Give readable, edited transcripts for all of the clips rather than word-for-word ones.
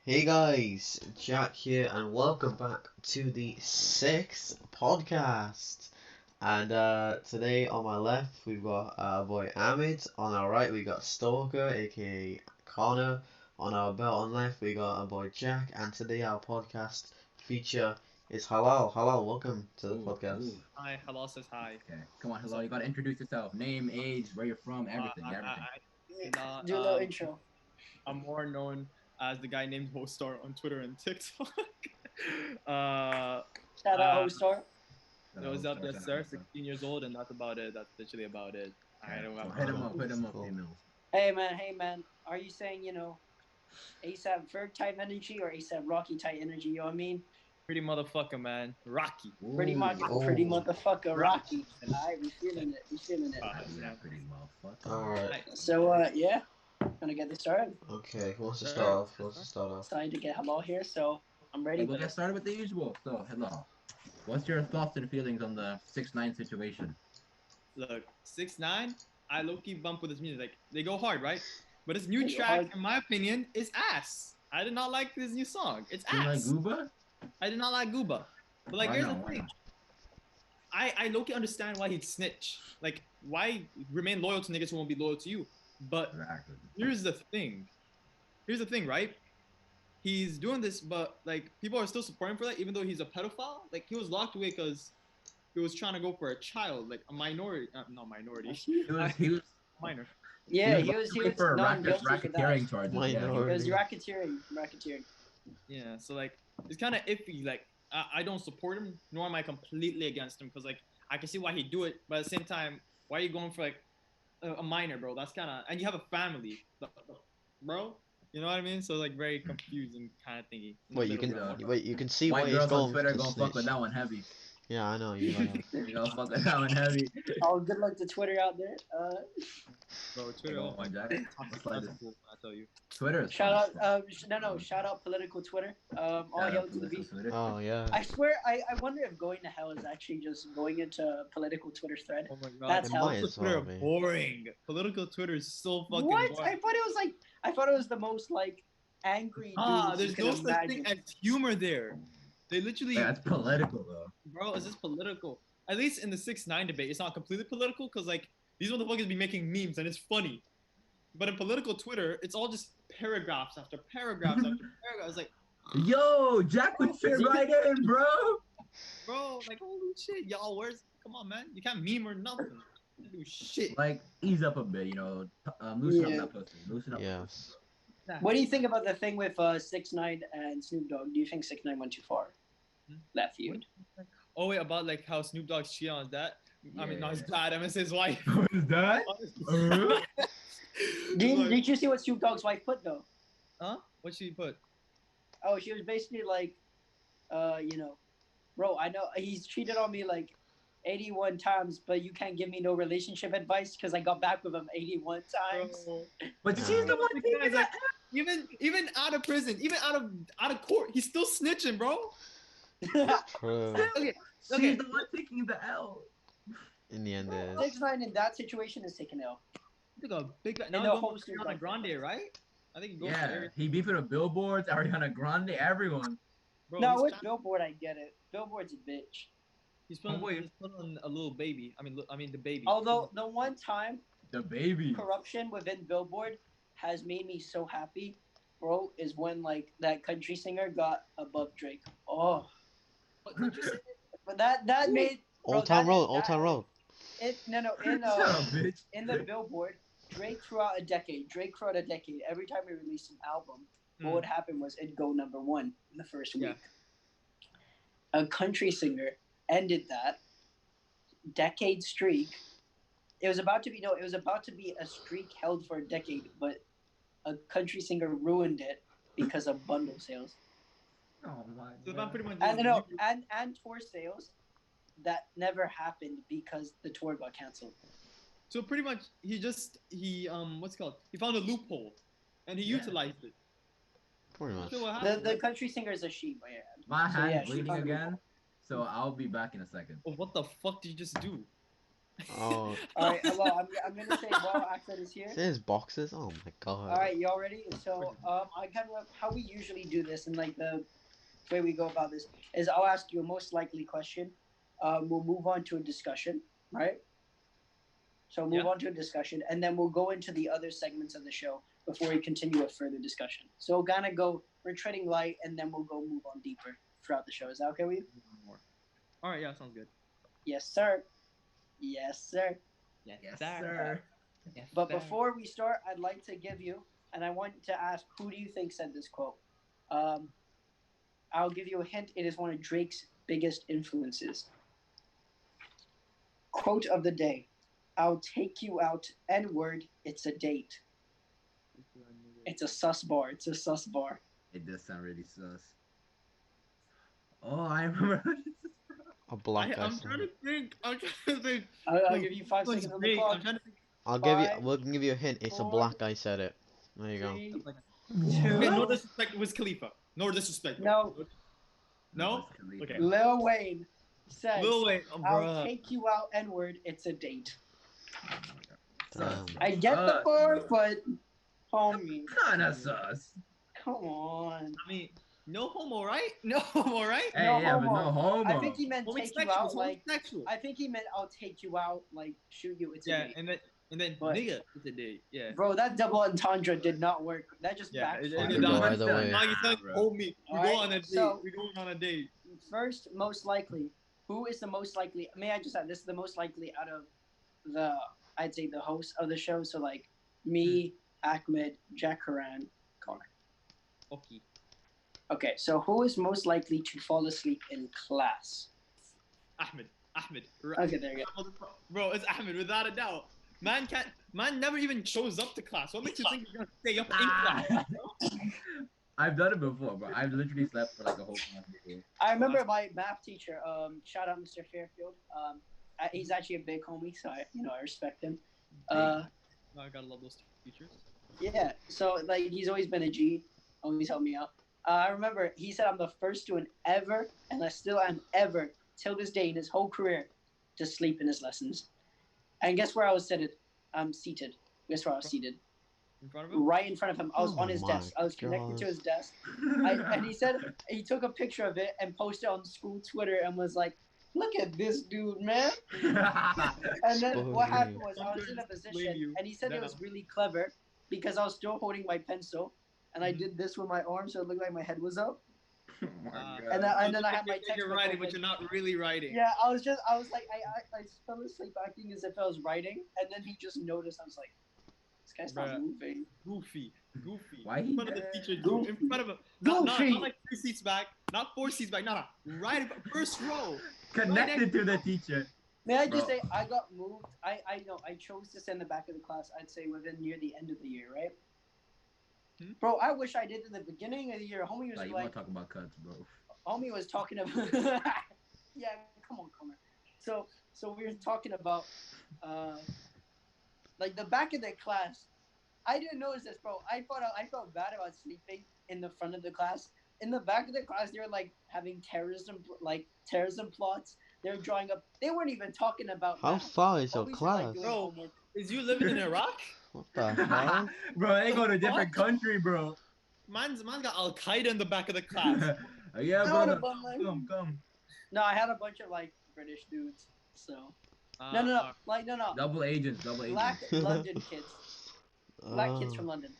Hey guys, Jack here, and welcome back to the sixth podcast. And today on my left we've got our boy Ahmed. On our right we got Stalker, aka Connor. On our belt on left we got our boy Jack. And today our podcast feature is Halal. Halal, welcome to the Ooh, podcast. ooh. Hi, hello says hi. Okay, come on, What's hello. up, You gotta introduce yourself. Name, age, where you're from, bro? everything, everything. You Yeah, know, do a little intro. I'm more known as the guy named Hostar on Twitter and TikTok. uh, Shout out uh, Hostar. it was up there, sir. 16 years old, and that's about it. That's literally about it. I don't So have hit him much up, hit him up, Cool. emails. Hey man, are you saying, ASAP Ferg type energy or ASAP Rocky type energy, you know what I mean? pretty motherfucker, man. Rocky. Pretty much Oh. pretty motherfucker Rocky. Rocky. Alright, we feeling it. Yeah, pretty motherfucker. Alright, So yeah, gonna get this started. okay, who wants to Sure. start off? Who wants to start off? Decided to get Halal here, so I'm ready. Hey, we'll get started with the usual. So, hello. What's your thoughts and feelings on the 6ix9ine situation? Look, 6ix9ine. I low key bump with his music. Like they go hard, right? But his new They go track, hard. in my opinion, is ass. I did not like his new song. It's You like ass. Gooba? I did not like Gooba. But like, Why here's not? the Why thing. not? I low-key understand why he'd snitch. Like, why remain loyal to niggas who won't be loyal to you? But Exactly. here's the thing. Here's the thing, right? He's doing this, but like people are still supporting for that, even though he's a pedophile. Like he was locked away because he was trying to go for a child, like a minority, not minority, He was minor. Yeah, he locked was away for non guilty for racketeering that. charges. Minor. He was racketeering. Yeah, so like it's kind of iffy. Like I don't support him, nor am I completely against him, because like I can see why he'd do it, but at the same time, why are you going for like a minor, bro? That's kind of, and you have a family, bro. You know what I mean? So like very confusing kind of thingy. Wait, you can Yeah. wait, you can see White why he's girls on going Twitter to gonna fuck snitch. with that one heavy. Yeah, I know you. You gonna fuck with that one heavy. Oh, good luck to Twitter out there. Bro, Twitter. Oh my god, Let's slide this. I tell you. Twitter is Shout fun out as fuck. no, shout out political Twitter. All Shout hail out to the political beef. Twitter. Oh yeah. I swear, I wonder if going to hell is actually just going into a political Twitter thread. Oh my god, That's It hell. might as Twitter well be. boring. Political Twitter is so fucking What? boring. I thought it was the most like angry dudes There's you can no such imagine. thing as humor there. They literally, Yeah, it's political though. bro, it's just political. At least in the 6ix9ine debate, it's not completely political because like these motherfuckers be making memes and it's funny. But in political Twitter, it's all just paragraphs after paragraphs after paragraphs. Like, Yo, Jack would fit right in, bro. bro, like holy shit, y'all, come on, man, you can't meme or nothing. You can't do shit. Like, ease up a bit, loosen Yeah. up that pussy. Loosen up. that Yes. What do you think about the thing with 6ix9ine and Snoop Dogg? Do you think 6ix9ine went too far? Left feud. Oh wait, about like how Snoop Dogg's cheating on his dad. I mean, not his Yeah. dad. I mean, his wife. What is that? Did you see what Snoop Dogg's wife put though? Huh? What she put? Oh, she was basically like, bro, I know he's cheated on me like 81 times, but you can't give me no relationship advice because I got back with him 81 times. Bro. But she's the one Guys, taking like, the even out of prison, even out of court, he's still snitching, bro. True. Okay, She's okay. the one taking the L. In the end, it is. 6ix9ine in that situation is taking L. I think a big guy. In Now the he's whole going for Snoop Ariana Dogg Grande, right? I think he goes for Yeah, Ariana. he beefed with billboards, Ariana Grande, everyone. Bro, No, he's with trying- Billboard, I get it. Billboard's a bitch. he's putting, Oh, wait. he's putting on a little baby. I mean the baby. Although the one time The baby. corruption within Billboard has made me so happy, bro, is when like that country singer got above Drake. Oh, What country singer? but that made bro, Old Town that- Road. Old that- Town Road. in Shut up, bitch. in the Billboard, Drake throughout a decade. Every time he released an album, what would happen was it'd go number one in the first week. Yeah. A country singer ended that decade streak. It was about to be a streak held for a decade, but a country singer ruined it because of bundle sales. Oh my So god. that pretty much. And no, and tour sales that never happened because the tour got canceled. So pretty much, he what's it called? He found a loophole, and he Yeah. utilized it. Pretty much. So what The happened? country singer is a she, but yeah. My So, hand's yeah, she bleeding found a again, loophole. so I'll be back in a second. Oh, what the fuck did you just do? Oh, All right. Well, I'm gonna say while Ahmed is here. there's boxes. Oh my god. All right, y'all ready? So, I kind of how we usually do this, and like the way we go about this is I'll ask you a most likely question. We'll move on to a discussion, right? So move Yeah. on to a discussion, and then we'll go into the other segments of the show before we continue with further discussion. So we'll kind of go, we're treading light, and then we'll go move on deeper throughout the show. Is that okay with you? More. All right, yeah, sounds good. Yes, sir. Yes, sir. Yes, Yes, sir. Yes, But sir. before we start, I'd like to give you, and I want to ask, who do you think said this quote? Um, I'll give you a hint. It is one of Drake's biggest influences. Quote of the day: "I'll take you out. N-word. It's a date." It's a sus bar. It's a sus bar. It does sound really sus. Oh, I remember. A black guy. I'm trying to think. I'm trying to think. I'll give you 5 Who's seconds on the Drake? clock. I'm trying to think. I'll give you. Five, We'll give you a hint. It's a four, black guy said it. There you go. 3, Like, 2. okay, no disrespect. It was Khalifa. No disrespect. No. No. Wiz Khalifa. Okay. Lil Wayne says, Lil Wayne, "I'll bruh. take you out. N-word. It's a date." Damn. I get the bar, but homie, Kinda sus. come on. I mean, no homo, right? No homo, right? Hey, No yeah, but homo. no homo. I think he meant take you Homosexual. out. Like, Homosexual. I think he meant I'll take you out. Like, shoot you. It's a Yeah, date. and then But- nigga is a date. Yeah. Bro, that double entendre did not work. That just Yeah, backfired. it Fucking did go not. either way. Now you tell Bro. hold me. We Alright, go on a date. so- We're going on a date. First, most likely. Who is the most likely? May I just add, this is the most likely out of the, I'd say, the hosts of the show. So, like, me, Ahmed, Jack Haran, Connor. Okay. Okay, so who is most likely to fall asleep in class? Ahmed. Okay, there you go. Bro, it's Ahmed without a doubt. Man never even shows up to class. What makes you think he's gonna stay up in class? I've done it before, bro. I've literally slept for like a whole class before. I remember my math teacher. Shout out Mr. Fairfield. He's actually a big homie, so I respect him. I gotta love those teachers. Yeah, so like he's always been a G, always helped me out. I remember he said I'm the first student ever, and I still am ever till this day in his whole career to sleep in his lessons. And guess where I was seated? Seated. Guess where I was seated? In front of him? Right in front of him. I was Oh on his my desk. I was connected to God. his desk. And he said he took a picture of it and posted on school Twitter and was like, "Look at this dude, man." And then what happened was I was in a position, and he said it was really clever because I was still holding my pencil, and I did this with my arm, so it looked like my head was up. Oh my God. And then I had my You're textbook writing, open. but you're not really writing. Yeah, I was like, I fell asleep acting as if I was writing, and then he just noticed. I was like, this guy's not Bruh. moving. Goofy. Why In he front of the dead? teacher, dude. Goofy. In front of him. Not Goofy. like 3 seats back, not 4 seats back. No. Right in front, first row. Connected to the teacher. May I just Bro. say I got moved. I know I chose to sit in the back of the class. I'd say within near the end of the year, right? Bro, I wish I did in the beginning of the year. Homie was Like, you like, want to talk about cuts, bro? homie was talking about. Yeah, come on, Connor. So we were talking about, like the back of the class. I didn't notice this, bro. I felt bad about sleeping in the front of the class. In the back of the class, they were like having terrorism plots. They were drawing up. They weren't even talking about. How math. far is your Homies were, class? like, doing Bro. homework. Is you living in Iraq? What the hell? Bro, they go to a different country, bro. Man's got Al Qaeda in the back of the class. Yeah, No, bro. no, but, like- Come. No, I had a bunch of like British dudes. So no, no. Double agents. Black London kids. Black kids from Oh, London.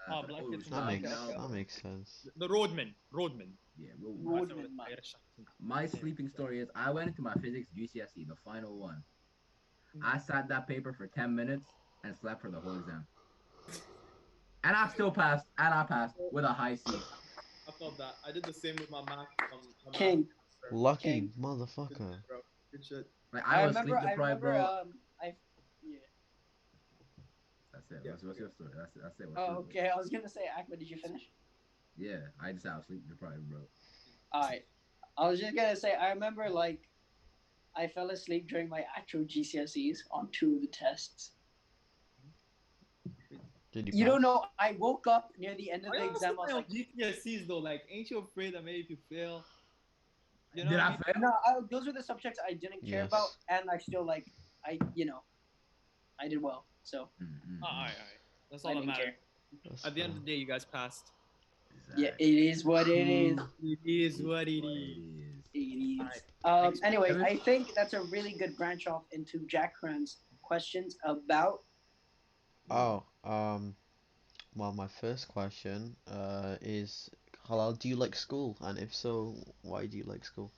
Oh, black kids from that Okay, makes okay. that makes sense. The roadman. Yeah, Roadman, man. My sleeping story is I went into my physics GCSE, the final one. I sat that paper for 10 minutes and slept for the whole exam. And I still passed, and I passed with a high C. I felt that. I did the same with my math. King. Lucky King. motherfucker. Bro. Good shit. Like I was sleep I deprived, remember. bro. Yeah. That's it. Yeah. What's your story? That's it. What's your Oh, story? okay. I was gonna say, Ahmed, did you finish? Yeah, I just have sleep deprived, bro. Alright. I was just gonna say, I remember like, I fell asleep during my actual GCSEs on 2 of the tests. Did You pass? don't know. I woke up near the end of Why the you exam. I was always like, GCSEs though? Like, ain't you afraid that maybe if you fail? You know Did what I I mean? fail? no, those were the subjects I didn't care Yes. about, and I still like, I did well. So Alright. That's I all that didn't matters. care. That's At the end fair. of the day, you guys passed. Yeah, it is what it is. It is what it It is. is. It is. Alright. Next Anyways, question. I think that's a really good branch off into Jack Cran's questions about. Oh, well, my first question is, Halal, do you like school? And if so, why do you like school?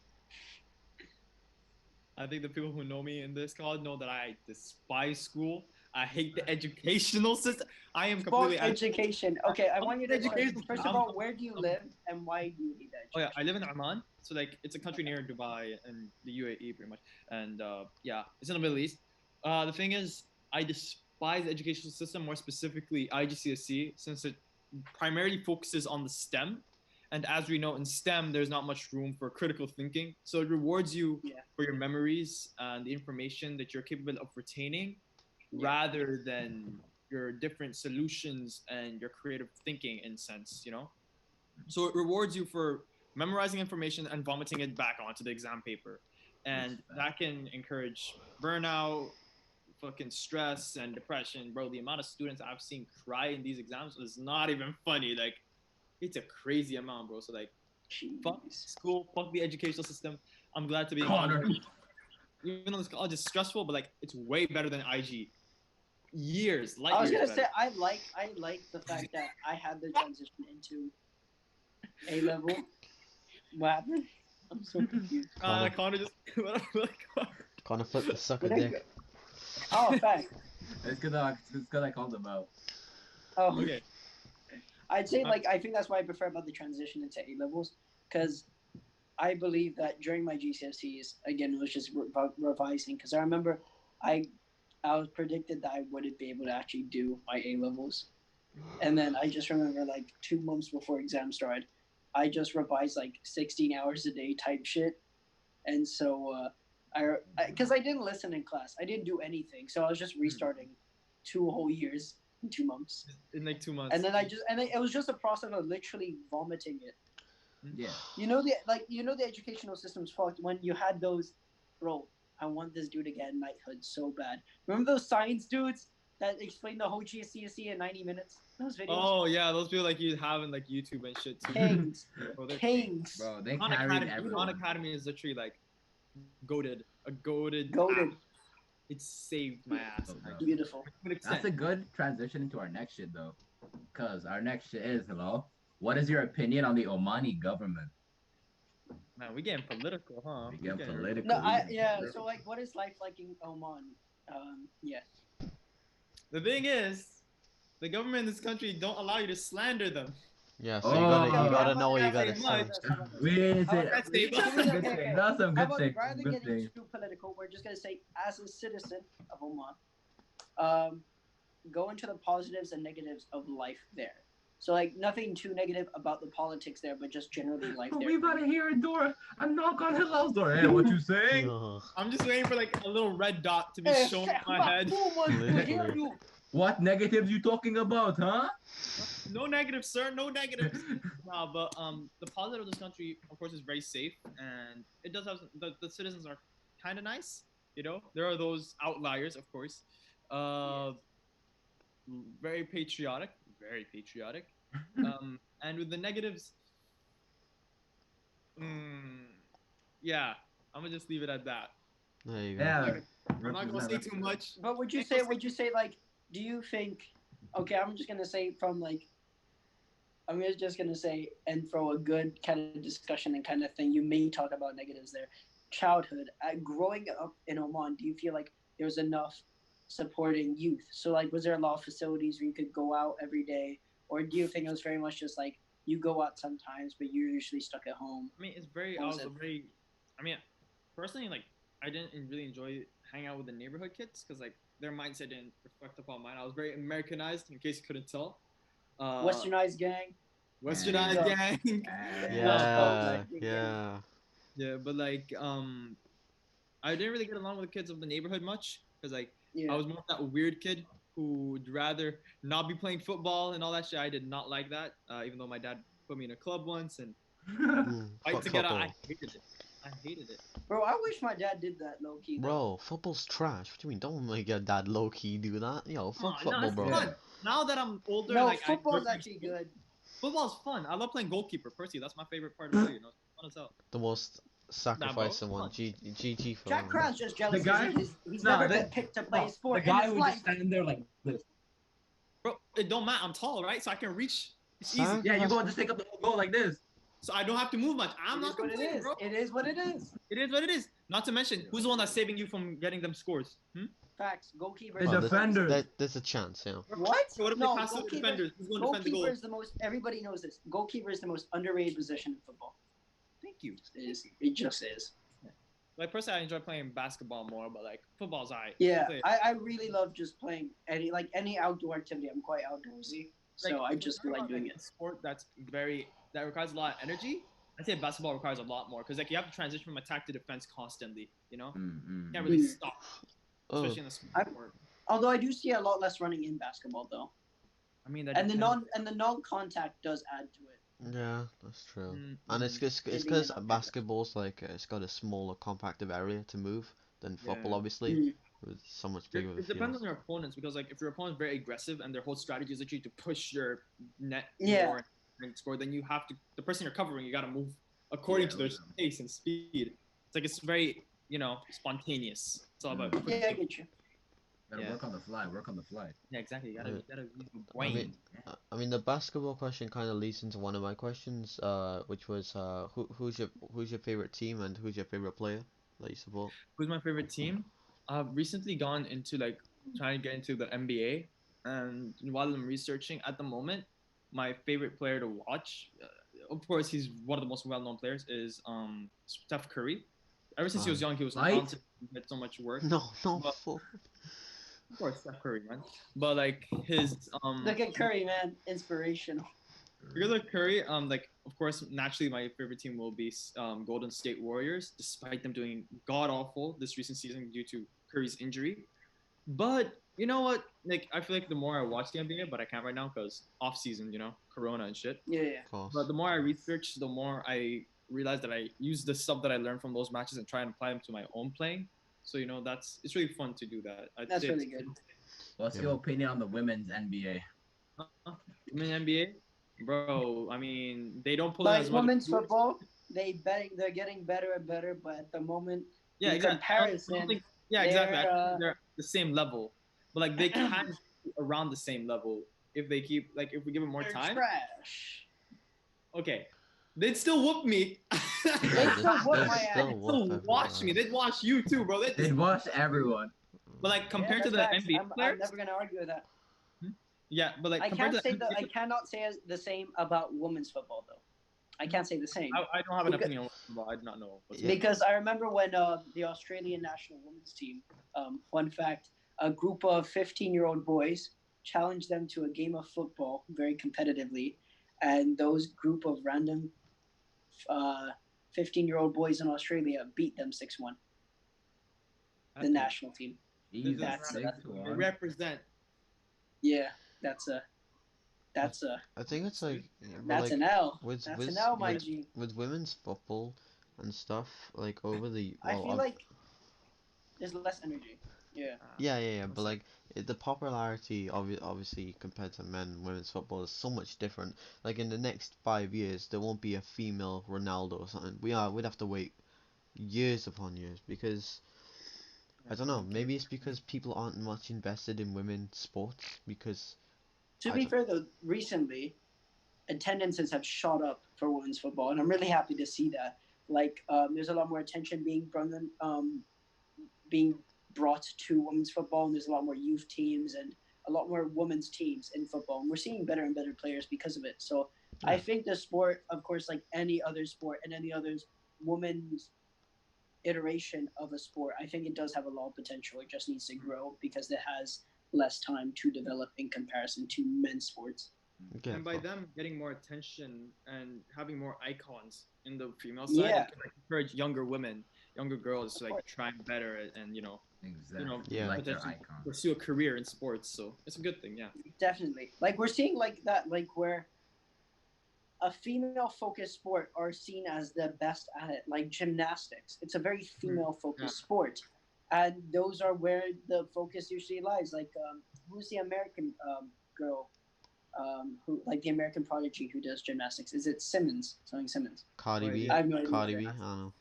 I think the people who know me in this college know that I despise school. I hate the educational system. I am Fuck completely education. Okay, I want you to education. first of all, where do you live and why do you hate that Oh yeah, education? I live in Oman, so like it's a country near Dubai and the UAE pretty much, and yeah, it's in the Middle East. The thing is, I despise the educational system, more specifically IGCSE, since it primarily focuses on the STEM, and as we know in STEM, there's not much room for critical thinking. So it rewards you Yeah. for your memories and the information that you're capable of retaining, Yeah. rather than your different solutions and your creative thinking in sense, you know. So it rewards you for memorizing information and vomiting it back onto the exam paper. And that can encourage burnout, fucking stress, and depression. Bro, the amount of students I've seen cry in these exams is not even funny. Like, it's a crazy amount, bro. So, like, fuck Jeez. school, fuck the educational system. I'm glad to be in Connor. college. Even though this college is stressful, but, like, it's way better than IG. Light I was years gonna say better. I like the fact that I had the transition into A level. What happened? I'm so confused. Connor just. Connor flip the sucker What I dick. go- Oh, fact. It's because I called him out. Oh, Okay. I'd say like I think that's why I prefer about the transition into A levels because I believe that during my GCSEs again it was just revising because I remember I was predicted that I wouldn't be able to actually do my A levels, and then I just remember like 2 months before exam started, I just revised like 16 hours a day type shit, and so because I didn't listen in class, I didn't do anything, so I was just restarting 2 whole years in 2 months. In like 2 months. And then it was just a process of literally vomiting it. Yeah. You know the educational system's fucked when you had those, bro. I want this dude to get knighthood so bad. Remember those science dudes that explained the whole GCSE in 90 minutes? Those videos. Oh yeah, those people like you have in like YouTube and shit too. Kings, Bro, they're kings. Bro, they Khan carried Academy. Khan everyone. Academy is literally like a goaded. Goated. It saved my ass. Oh, no. Beautiful. That's a good transition into our next shit though, because our next shit is hello. What is your opinion on the Omani government? Man, we getting political, huh? We get getting- political. No, yeah. So like, what is life like in Oman? Yeah. The thing is, the government in this country don't allow you to slander them. Yeah, so you gotta know what you Okay, gotta much. say. That's That's some good thing. That's some How good about thing. rather than Good getting thing. too political, we're just gonna say, as a citizen of Oman, go into the positives and negatives of life there. So like nothing too negative about the politics there, but just generally life But there. we about to hear a door. A knock on Hilal's door. Hey, what you saying? Ugh. I'm just waiting for like a little red dot to be Hey, shown shit, in my head. who wants to hear Literally. you? What negatives you talking about, huh? No negatives, sir. No negatives. Nah, but the positive of this country, of course, is very safe, and it does have the citizens are kind of nice. You know, there are those outliers, of course. Very patriotic, very patriotic. And with the negatives, yeah, I'm gonna just leave it at that. There you go. Yeah. I'm not gonna say too much. But would you say like, do you think? Okay, I'm just gonna say from like. I'm just gonna say and throw a good kind of discussion and kind of thing. You may talk about negatives there. Childhood, growing up in Oman, do you feel like there was enough supporting youth? So like, was there a lot of facilities where you could go out every day, or do you think it was very much just like you go out sometimes, but you're usually stuck at home? I mean, it's very What was also it? very. I mean, personally, like I didn't really enjoy hanging out with the neighborhood kids because like their mindset didn't reflect upon mine. I was very Americanized, in case you couldn't tell. Westernized gang. Westernized Yeah. gang. Yeah, yeah. Yeah, but like I didn't really get along with the kids of the neighborhood much because like Yeah. I was more that weird kid who would rather not be playing football and all that shit. I did not like that, even though my dad put me in a club once and Fight together. I Football. hated it. I hated it. Bro, I wish my dad did that low key. Bro, football's trash. What do you mean? Don't make your dad low key do that. Yo, fuck No, football, it's bro. fun. Now that I'm older, No, like football's I actually good. Football's fun. I love playing goalkeeper. Personally, that's my favorite part of it. You know, it's fun as hell. The most sacrificing one. Fun. GG for Jack that. Crown's just jealous The guy- because he's No, never they- been picked to play a The sport in guy his would life. just stand there like this. Bro, it don't matter. I'm tall, right? So I can reach. It's easy. Sam? Yeah, you go and just take up the whole goal like this. So I don't have to move much. I'm It not is what it complaining, is. bro. It is what it is. It is what it is. Not to mention, who's the one that's saving you from getting them scores? Facts. Goalkeeper. The Well, defender. there's a chance, yeah. What? So what if No, they pass to the goalkeeper- defenders? Who's going to defend the goal? Goalkeeper is the most. Everybody knows this. Goalkeeper is the most underrated position in football. Thank you. It is. It just is. Like personally, I enjoy playing basketball more, but like football's alright. Yeah, Play it. I really love just playing any outdoor activity. I'm quite outdoorsy, so I just like doing it. A sport that requires a lot of energy. I say basketball requires a lot more because like you have to transition from attack to defense constantly. You know, you can't really stop, Oh, especially in a sport. Although I do see a lot less running in basketball though, I mean, that and the depends. non-contact does add to it. yeah, that's true. Mm, And it's mm. because basketball's like it's got a smaller compactive area to move than football, Yeah. obviously. Mm. With so much bigger of a It depends field. on your opponents because like if your opponent's very aggressive and their whole strategy is literally to push your net Yeah. more and score, then you have to the person you're covering you got to move according to their pace and speed. It's like it's very spontaneous. It's all about Yeah, I get you. Gotta Yeah. work on the fly. Work on the fly. yeah, exactly. You gotta use your I brain. mean, I mean, the basketball question kind of leads into one of my questions, which was who's your favorite team and who's your favorite player that you support? Who's my favorite team? I've recently gone into like trying to get into the NBA, and while I'm researching at the moment, my favorite player to watch, of course, he's one of the most well-known players, is Steph Curry. Ever since he was young, he was Right? talented. He had so much work. No, no, But- fuck. Of course, Steph Curry, man. But like his Look at Curry, man, inspirational. because of Curry, like of course, naturally my favorite team will be Golden State Warriors, despite them doing god awful this recent season due to Curry's injury. But you know what? Like I feel like the more I watch the NBA, but I can't right now because off season, Corona and shit. Yeah. Of course. But the more I research, the more I realize that I use the stuff that I learned from those matches and try and apply them to my own playing. So it's really fun to do that. I'd That's say really it's- good. What's your opinion on the women's NBA? Women NBA, bro. I mean, they don't pull in Like as much. women's football, they're getting better and better, but at the moment, Yeah, in exactly. comparison, Yeah, exactly. I they're, don't think they're the same level, but like they can be around the same level if they keep if we give them more they're time. trash. Okay, they'd still whoop me. They still whoop They'll my ass. still They'd whoop still watch everyone. me. They'd watch you too, bro. They'd watch everyone. But like compared to the that's facts. NBA I'm players, never gonna argue with that. yeah, but like I compared can't to say the NBA, I cannot say the same about women's football though. I can't say the same I don't have an opinion on football. I do not know. What's Yeah. because I remember when the Australian national women's team, fun fact, a group of 15-year-old boys challenged them to a game of football very competitively, and those group of random 15-year-old boys in Australia beat them 6-1. The Okay. national team. Jesus, That's- six that's- one. Represent. Yeah, that's a I think it's like, but that's like an L. with That's with an L, my with, G. with women's football and stuff like over the I well, feel like there's less energy. Yeah. yeah, but like the popularity obviously compared to men and women's football is so much different. Like in the next 5 years, there won't be a female Ronaldo or something. We'd have to wait years upon years because I don't know. Maybe it's because people aren't much invested in women's sports because To I be don't- fair though, recently attendances have shot up for women's football, and I'm really happy to see that. Like, there's a lot more attention being brought to women's football, and there's a lot more youth teams and a lot more women's teams in football, and we're seeing better and better players because of it. So I Yeah. think the sport, of course, like any other sport and any other women's iteration of a sport, I think it does have a lot of potential. It just needs to grow because it has less time to develop in comparison to men's sports. okay, And by cool. them getting more attention and having more icons in the female side, Yeah. it can encourage younger women, younger girls to like try better and Exactly. Yeah. Like their potentially icon. pursue a career in sports. So it's a good thing, yeah. Definitely. Like we're seeing like that, like where a female-focused sport are seen as the best at it, like gymnastics. It's a very female-focused sport, and those are where the focus usually lies. Like, who's the American girl? Who like the American prodigy who does gymnastics? Is it Simmons? Something Simmons. Cardi B. I have no idea. Cardi B. I don't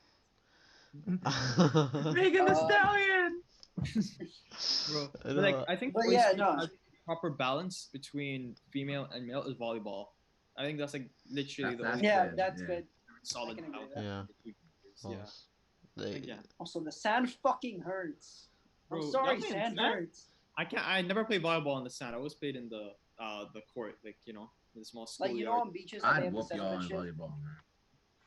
know. Megan the Stallion. Bro, I but like know. I think But the yeah, sport no. has proper balance between female and male is volleyball. I think that's like literally the That's only Yeah, good, that's yeah. good. solid I can agree balance. with Yeah. Yeah. Balls. They, Yeah. Also, the sand fucking hurts. I'm Bro, sorry, y'all playing sand sand? hurts. I never played volleyball in the sand. I always played in the court, like in the small school Like, you know, yard. on beaches, that they I'd have the whoop sand y'all and in shit. volleyball, man.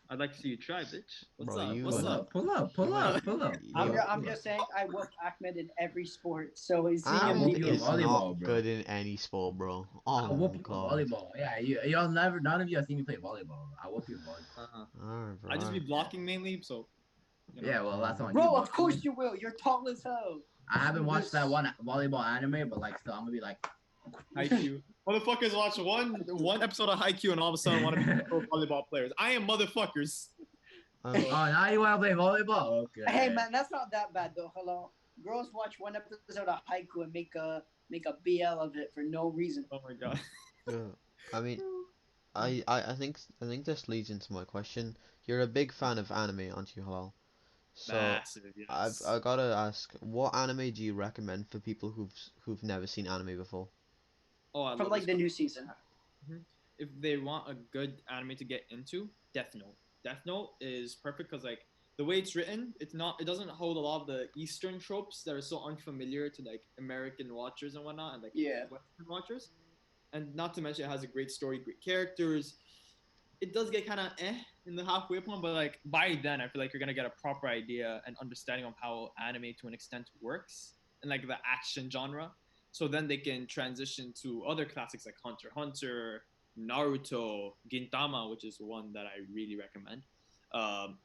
I'd like to see you try, bitch. What's Bro, up? you- What's Pull up? up, pull up, pull You up, ain't- pull up. Yo. I'm just saying, I whooped Ahmed in every sport, so he's I'll Ahmed whoop you in is volleyball, not bro. good in any sport, bro. I'll Oh whoop my you in god. volleyball. Yeah, y'all never, none of you have seen me play volleyball. I'll whoop you in volleyball. Alright, bro. I just be blocking mainly, so. You know. Yeah, well, that's on you. Bro, but of course you will. You're tall as hell. I haven't watched that one volleyball anime, but like, still, I'm gonna be like, Haikyuu. Motherfuckers watch one episode of Haikyuu and all of a sudden want to be pro volleyball players. I am motherfuckers. oh, now you wanna play volleyball? Okay. Hey man, that's not that bad though. Hello, girls watch one episode of Haiku and make a BL of it for no reason. Oh my god. Yeah. I mean, I think this leads into my question. You're a big fan of anime, aren't you, Halal? So Massive, yes. I gotta ask, what anime do you recommend for people who've never seen anime before? Oh, I From love like this the one. new season. If they want a good anime to get into, Death Note. Death Note is perfect because like the way it's written, it doesn't hold a lot of the Eastern tropes that are so unfamiliar to like American watchers and whatnot, and like Yeah. Western watchers. And not to mention, it has a great story, great characters. It does get kind of in the halfway point, but like by then, I feel like you're gonna get a proper idea and understanding of how anime to an extent works and like the action genre. So then they can transition to other classics like Hunter x Hunter, Naruto, Gintama, which is one that I really recommend.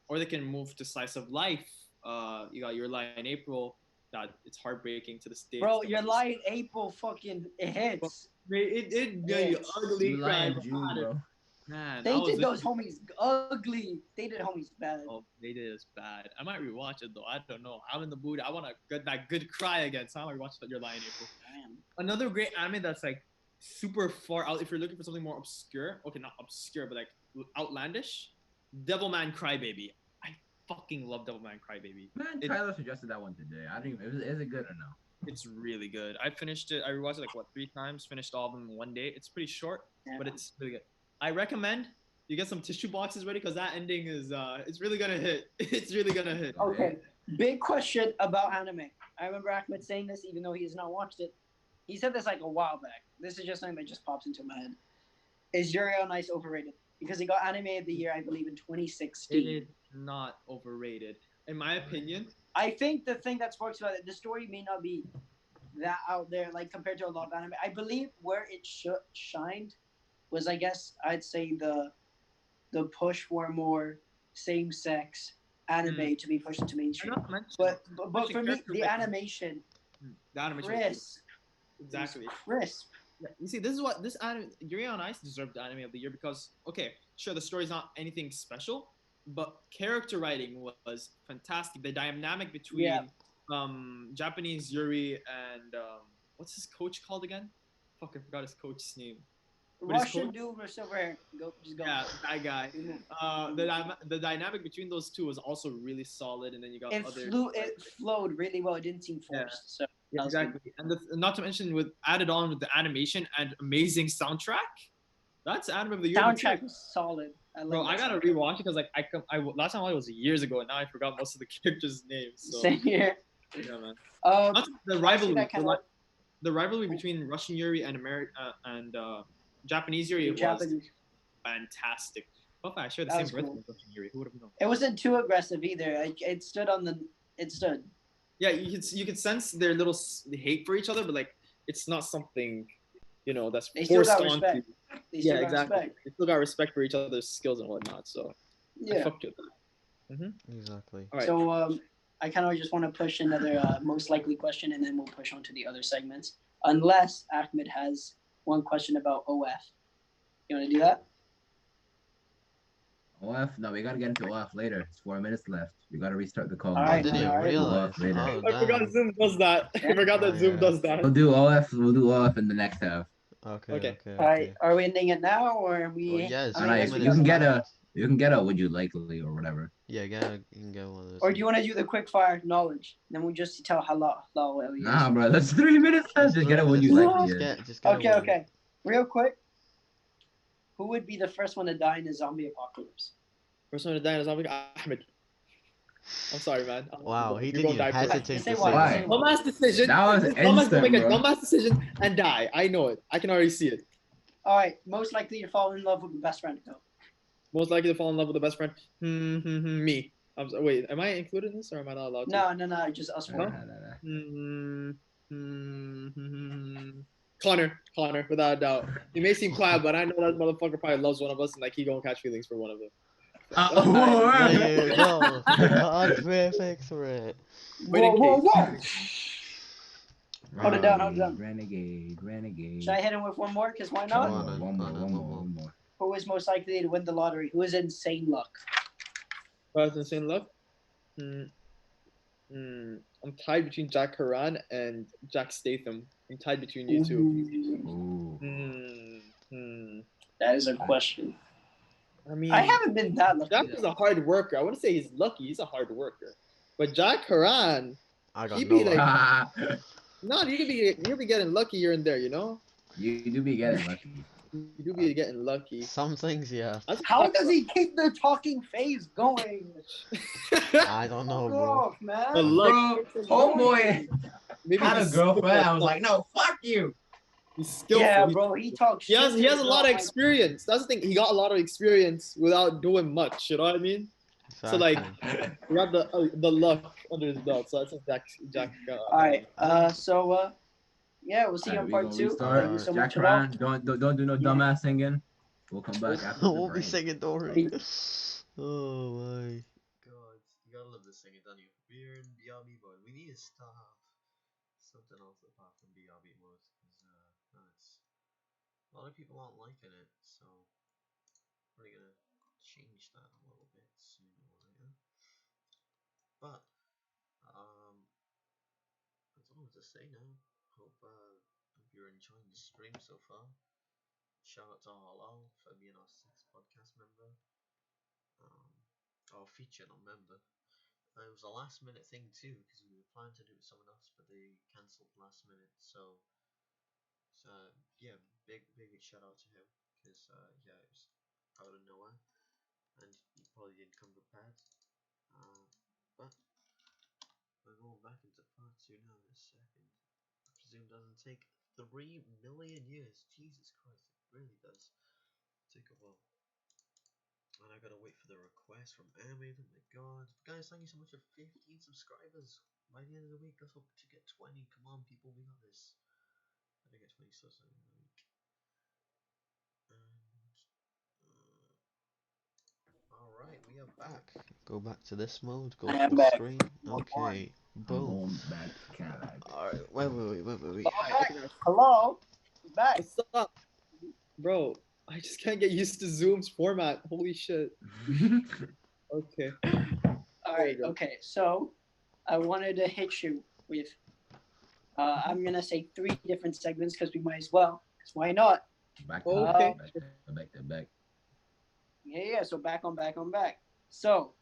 Or they can move to slice of life. You got Your Lie in April. That it's heartbreaking to the state. Bro, you're lying. April fucking it hits. It Yes. you ugly You cry, lying bro. June, bro. Man, They I was did those homies ugly. They did homies bad. Oh, they did us bad. I might rewatch it though. I don't know. I'm in the mood. I want to get that good cry again. So I might rewatch Your Lie in April. Damn. Another great anime that's like super far out. If you're looking for something more obscure, okay, not obscure, but like outlandish, Devilman Crybaby. I fucking love Devilman Crybaby. Man, It- Tyler suggested that one today. I don't even. Is it good or no? It's really good. I finished it. I rewatched it like what 3 times. Finished all of them in one day. It's pretty short, Yeah. but it's really good. I recommend you get some tissue boxes ready because that ending is it's really gonna hit. It's really gonna hit. Okay. Big question about anime. I remember Ahmed saying this even though he has not watched it. He said this like a while back. This is just something that just pops into my head. Is Yuri on Ice overrated? Because he got anime of the year, I believe, in 2016. It is not overrated, in my opinion. I think the thing that sparks about it, the story may not be that out there, like compared to a lot of anime. I believe where it shined was, I guess, I'd say the push for more same-sex anime to be pushed into And mainstream. not to mention, But for me, character the writing. animation, the animation was crisp, exactly. crisp. Yeah, you see, this is what this anime Yuri on Ice deserved the anime of the year because okay, sure the story's not anything special, but character writing was fantastic. The dynamic between Yeah. Japanese Yuri and what's his coach called again? Fuck, I forgot his coach's name. But his Russian coach- dude with silver hair. Just go. Yeah, that guy. The dynamic between those two was also really solid, and then you got It other. it flowed really well. It didn't seem forced. So Yeah, that was good. exactly. And not to mention with added on with the animation and amazing soundtrack. That's anime of the year. Soundtrack was solid. Bro, like I that gotta soundtrack. rewatch it because like I last time I was years ago, and now I forgot most of the characters' names. So Same here. yeah, man. Um, Not the I see rivalry, that kind of the rivalry between Russian Yuri and Japanese Yuri was Japanese. fantastic. Well, I share the That same was birthday cool. as Russian Yuri. Who would have known? It wasn't too aggressive either. It stood on the. It stood. Yeah, you could sense their little hate for each other, but like it's not something, that's They still forced got onto. respect. They still Yeah, got exactly. respect. They still got respect for each other's skills and whatnot. So I Yeah. fucked with that. Exactly. All right. So I kind of just want to push another most likely question, and then we'll push on to the other segments. Unless Ahmed has one question about OF. You want to do that? OF? No, we gotta get into OF later. It's 4 minutes left. We gotta restart the call. All I right, didn't even all right. realize. We'll do OF Oh, later. I forgot damn. Zoom does that. I forgot that Oh, Zoom yeah. does that. We'll do OF. We'll do OF in the next half. Okay, Okay. okay, All right, okay. are we ending it now, or are we? Well, yeah, it's I And mean, I, guess we you got can some get time. you can get a would you likely or whatever. Yeah, you can get one of those. Or do you want to do the quick fire knowledge? Then we just tell hello where he is. Nah, bro, that's 3 minutes left. Just get a would you likely. Just get Okay, one. okay. Real quick, who would be the first one to die in a zombie apocalypse? First one to die in a zombie. Ahmed. I'm sorry, man. Wow, he You're didn't gonna even die first. hesitate Say to say why, Why? say that. why. Dumbass decision. That was Dumbass to instant, make a bro. dumbass decision and die. I know it. I can already see it. All right, most likely to fall in love with the best friend. Go. Most likely to fall in love with the best friend. Me. Wait, am I included in this or am I not allowed to? No, just us Nah, four. nah, nah. Connor, without a doubt. He may seem quiet, but I know that motherfucker probably loves one of us and like he gonna catch feelings for one of them. There you go. God perfect for it. Whoa! Hold it down. Renegade. Should I hit him with one more? Cause why Come not? on. One more. Who is most likely to win the lottery? Who is insane luck? That's insane luck. I'm tied between Jack Haran and Jack Statham. I'm tied between you two. Ooh. That is a question. I mean, I haven't been that lucky. Jack is a hard worker. I wouldn't say he's lucky. He's a hard worker. But Jack Haran, I got He no be like- luck. no, you'll be getting lucky here and there. You know, You do be getting lucky. you do be getting lucky. Some things, yeah. How does he keep the talking phase going? I don't know, bro. Off, man. The luck. Homeboy Maybe had a he's girlfriend. I skillful. was like, no, fuck you. He's skillful. Yeah, He's- bro, he talks. He has shit a to lot of his girl, experience. That's the thing. He got a lot of experience without doing much. You know what I mean? So, like, Exactly. he got the luck under his belt. So that's a Jack. All right. Yeah, we'll see you on part 2. Thank you so Jack much for that. Ryan, don't do no dumbass singing. We'll come back after the We'll be break. singing Dory. Oh my god. You gotta love this singing, don't you? We're in BRB mode. We need to start something else apart from BRB mode. Because a lot of people aren't liking it. So we're gonna change that a little bit sooner or later. But, that's all I have to say now. Hope you're enjoying the stream so far. Shout out to Hilal for being our 6th podcast member. Or feature, not member. It was a last minute thing too, because we were planning to do it with someone else, but they cancelled last minute. So yeah, big shout out to him, because yeah, it was out of nowhere, and he probably didn't come prepared. But we're going back into part 2 now in a second. I presume it doesn't take 3 million years. Jesus Christ, it really does take a while. And I gotta wait for the request from Ahmed. Oh my god. Guys, thank you so much for 15 subscribers. By the end of the week, let's hope to get 20. Come on, people, we got this. I think get 20 subs in the week. Alright, we are back. Go back to this mode. Go I am full back. screen. Okay. Boom. Home back to Canada. Alright, wait. Hello? Back. What's up, bro? I just can't get used to Zoom's format. Holy shit. Okay. All right. Okay. So I wanted to hit you with. I'm gonna say 3 different segments because we might as well. Because why not? Back Okay. back. Yeah. So back on back. So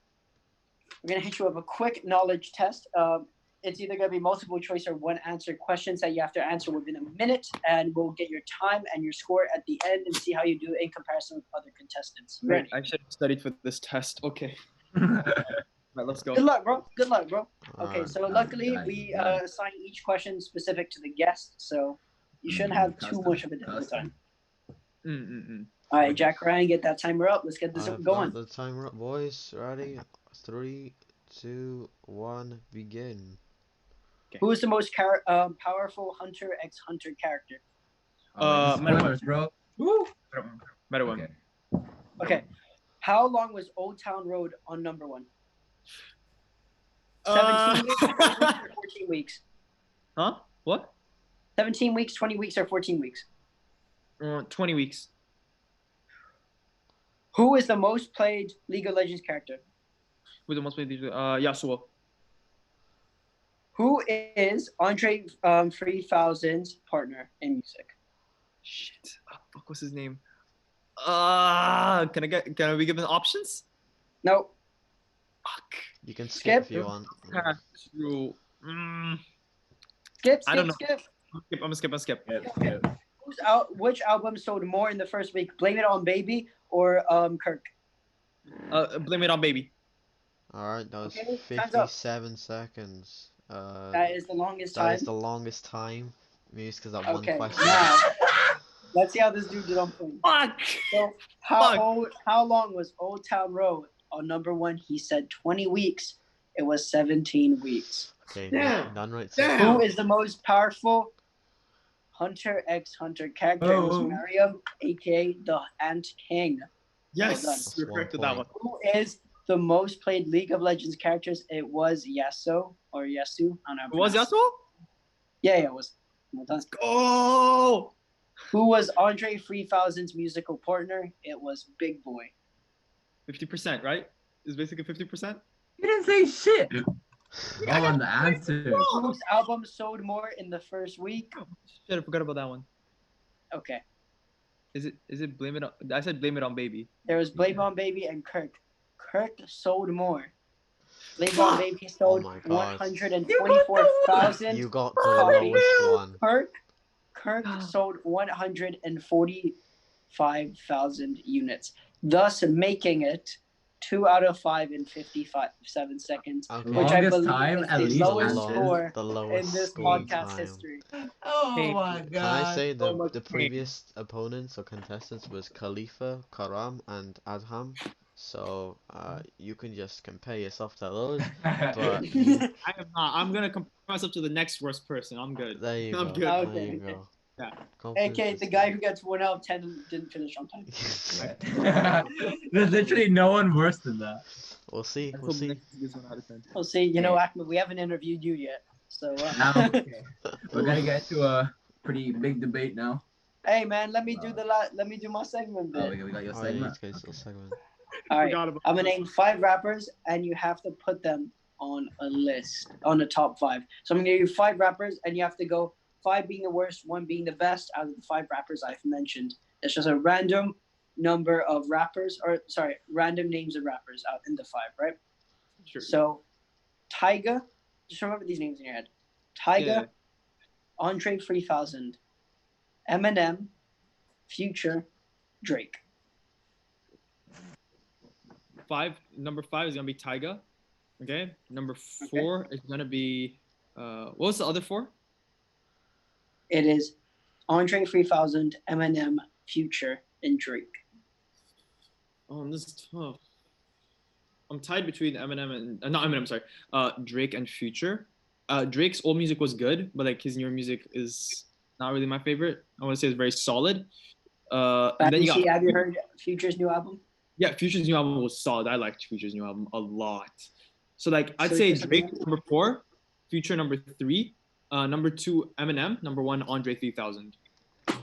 we're gonna hit you with a quick knowledge test. It's either gonna be multiple choice or one answer questions that you have to answer within a minute, and we'll get your time and your score at the end and see how you do in comparison with other contestants. Ready? I should have studied for this test. Okay. Right, let's go. Good luck, bro. Okay, Alright. so luckily we assign each question specific to the guest, so you shouldn't have too much of a difficult time. All right, Jack Ryan, get that timer up. Let's get this I've going. got the timer up, boys. Ready? 3, 2, 1, begin. Who is the most powerful Hunter x Hunter character? Spoilers, bro. Woo! Better one. Okay. Okay. How long was Old Town Road on number 1? 17 weeks, 20 weeks, or 14 weeks? Huh? What? 17 weeks, 20 weeks, or 14 weeks? 20 weeks. Who is the most played League of Legends character? Who's the most played? Yasuo. Who is Andre 3000's partner in music? Shit. Fuck, what's his name? Can we give them options? No. Fuck. You can Skip. skip if you want. True. Skip. I don't know. Skip. I'm gonna skip. Which album sold more in the first week? Blame It on Baby or Kirk? Blame It on Baby. Alright, that was Okay, time's up. 57 seconds. That is the longest That time. is the longest time. Maybe it's because that one Okay, question. now let's see how this dude did on point. Fuck. So how long was Old Town Road on #1? He said 20 weeks. It was 17 weeks. Okay, Damn. none right. Damn. Who is the most powerful Hunter x Hunter character? It was Mariam, aka the Ant King. Yes, That's you're correct with that one. Who is the most played League of Legends characters? It was Yasuo or Yasu. I don't know. It was Yasuo? Yeah, it was. Well done. Oh! Who was Andre 3000's musical partner? It was Big Boy. 50%, right? It's basically 50%. You didn't say shit. On the answer. Whose album sold more in the first week? Shit, I forgot about that one. Okay. Is it Blame It on? I said Blame It on Baby. There was Blame On Baby and Kirk. Kirk sold more. Blame On Baby sold Oh my God. 124,000 You got the copies. lowest one. Kirk sold 145,000 units, thus making it 2 out of 5 in 57 seconds, Okay. which I Longest believe time, is at the least lowest longest. score The in lowest this scoring podcast time. history. Oh my Can I say Oh my the previous opponents or contestants was Khalifa, Karam, and Adham? So you can just compare yourself to those. But I am not. I'm gonna compare myself to the next worst person. I'm good. there you I'm go. good. There Okay. you go. Yeah. Confidence AK, is the guy good. who gets 1 out of 10 and didn't finish on time. There's literally no one worse than that. We'll see. Let's We'll hope see. next gives 1 out of 10. We'll see. You know, Ahmed, we haven't interviewed you yet. So, Okay. We're gonna get to a pretty big debate now. hey, man, let me do my segment Oh, then. we got your Oh, yeah, segment. it's good. It's a segment. All right. Forgot about I'm gonna this. name 5 rappers, and you have to put them on a list, on the top 5. So I'm gonna give you 5 rappers, and you have to go 5 being the worst, 1 being the best out of the 5 rappers I've mentioned. It's just a random number of rappers, random names of rappers out in the 5, right? Sure. So, Tyga, just remember these names in your head. Tyga, Yeah. Andre 3000, Eminem, Future, Drake. Number 5 is gonna be Tyga. Okay. Number 4 is gonna be what was the other 4? It is Andre 3000, Eminem, Future, and Drake. Oh, this is tough. I'm tied between Eminem and not Eminem, sorry. Drake and Future. Drake's old music was good, but like his newer music is not really my favorite. I want to say it's very solid. And then you got Have you heard Future's new album? yeah, Future's new album was solid. I liked Future's new album a lot. So like I'd So say just- Drake number 4, Future number 3, number 2 Eminem, number 1 Andre 3000.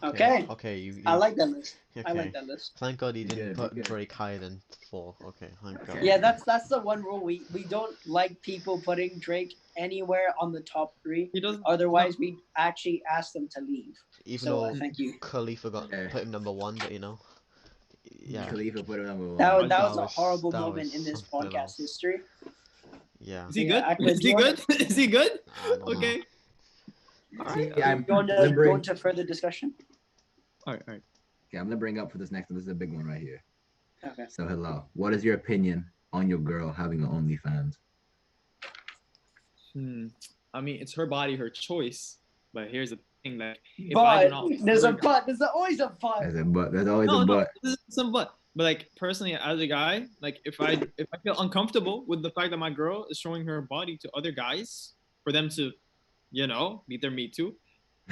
Okay. Okay. You. I like that list. Okay. I like that list. Thank God you didn't Good, put good. Drake higher than 4. Okay. Thank God. Yeah, that's the one rule. We don't like people putting Drake anywhere on the top 3. He doesn't. Otherwise, we actually ask them to leave. Even So though thank you. Khalifa got Yeah. put him number 1, but you know. Yeah. Khalifa put it number 1. That That was a was- horrible that moment was in this something podcast else. history. Yeah. Is he Yeah, good? Ahmed, Is he good? Is he good? I don't know. Okay. Yeah, I'm Go into, gonna go into further discussion. All right. Okay, I'm gonna bring up for this next one. This is a big one right here. Okay. So, Hilal, what is your opinion on your girl having an OnlyFans? I mean, it's her body, her choice. But here's the thing: like, if I do But not, there's a but. There's always a but. There's a but. There's always no, a no, but. this is some but. But like personally, as a guy, like if I feel uncomfortable with the fact that my girl is showing her body to other guys for them to, meet their meat too,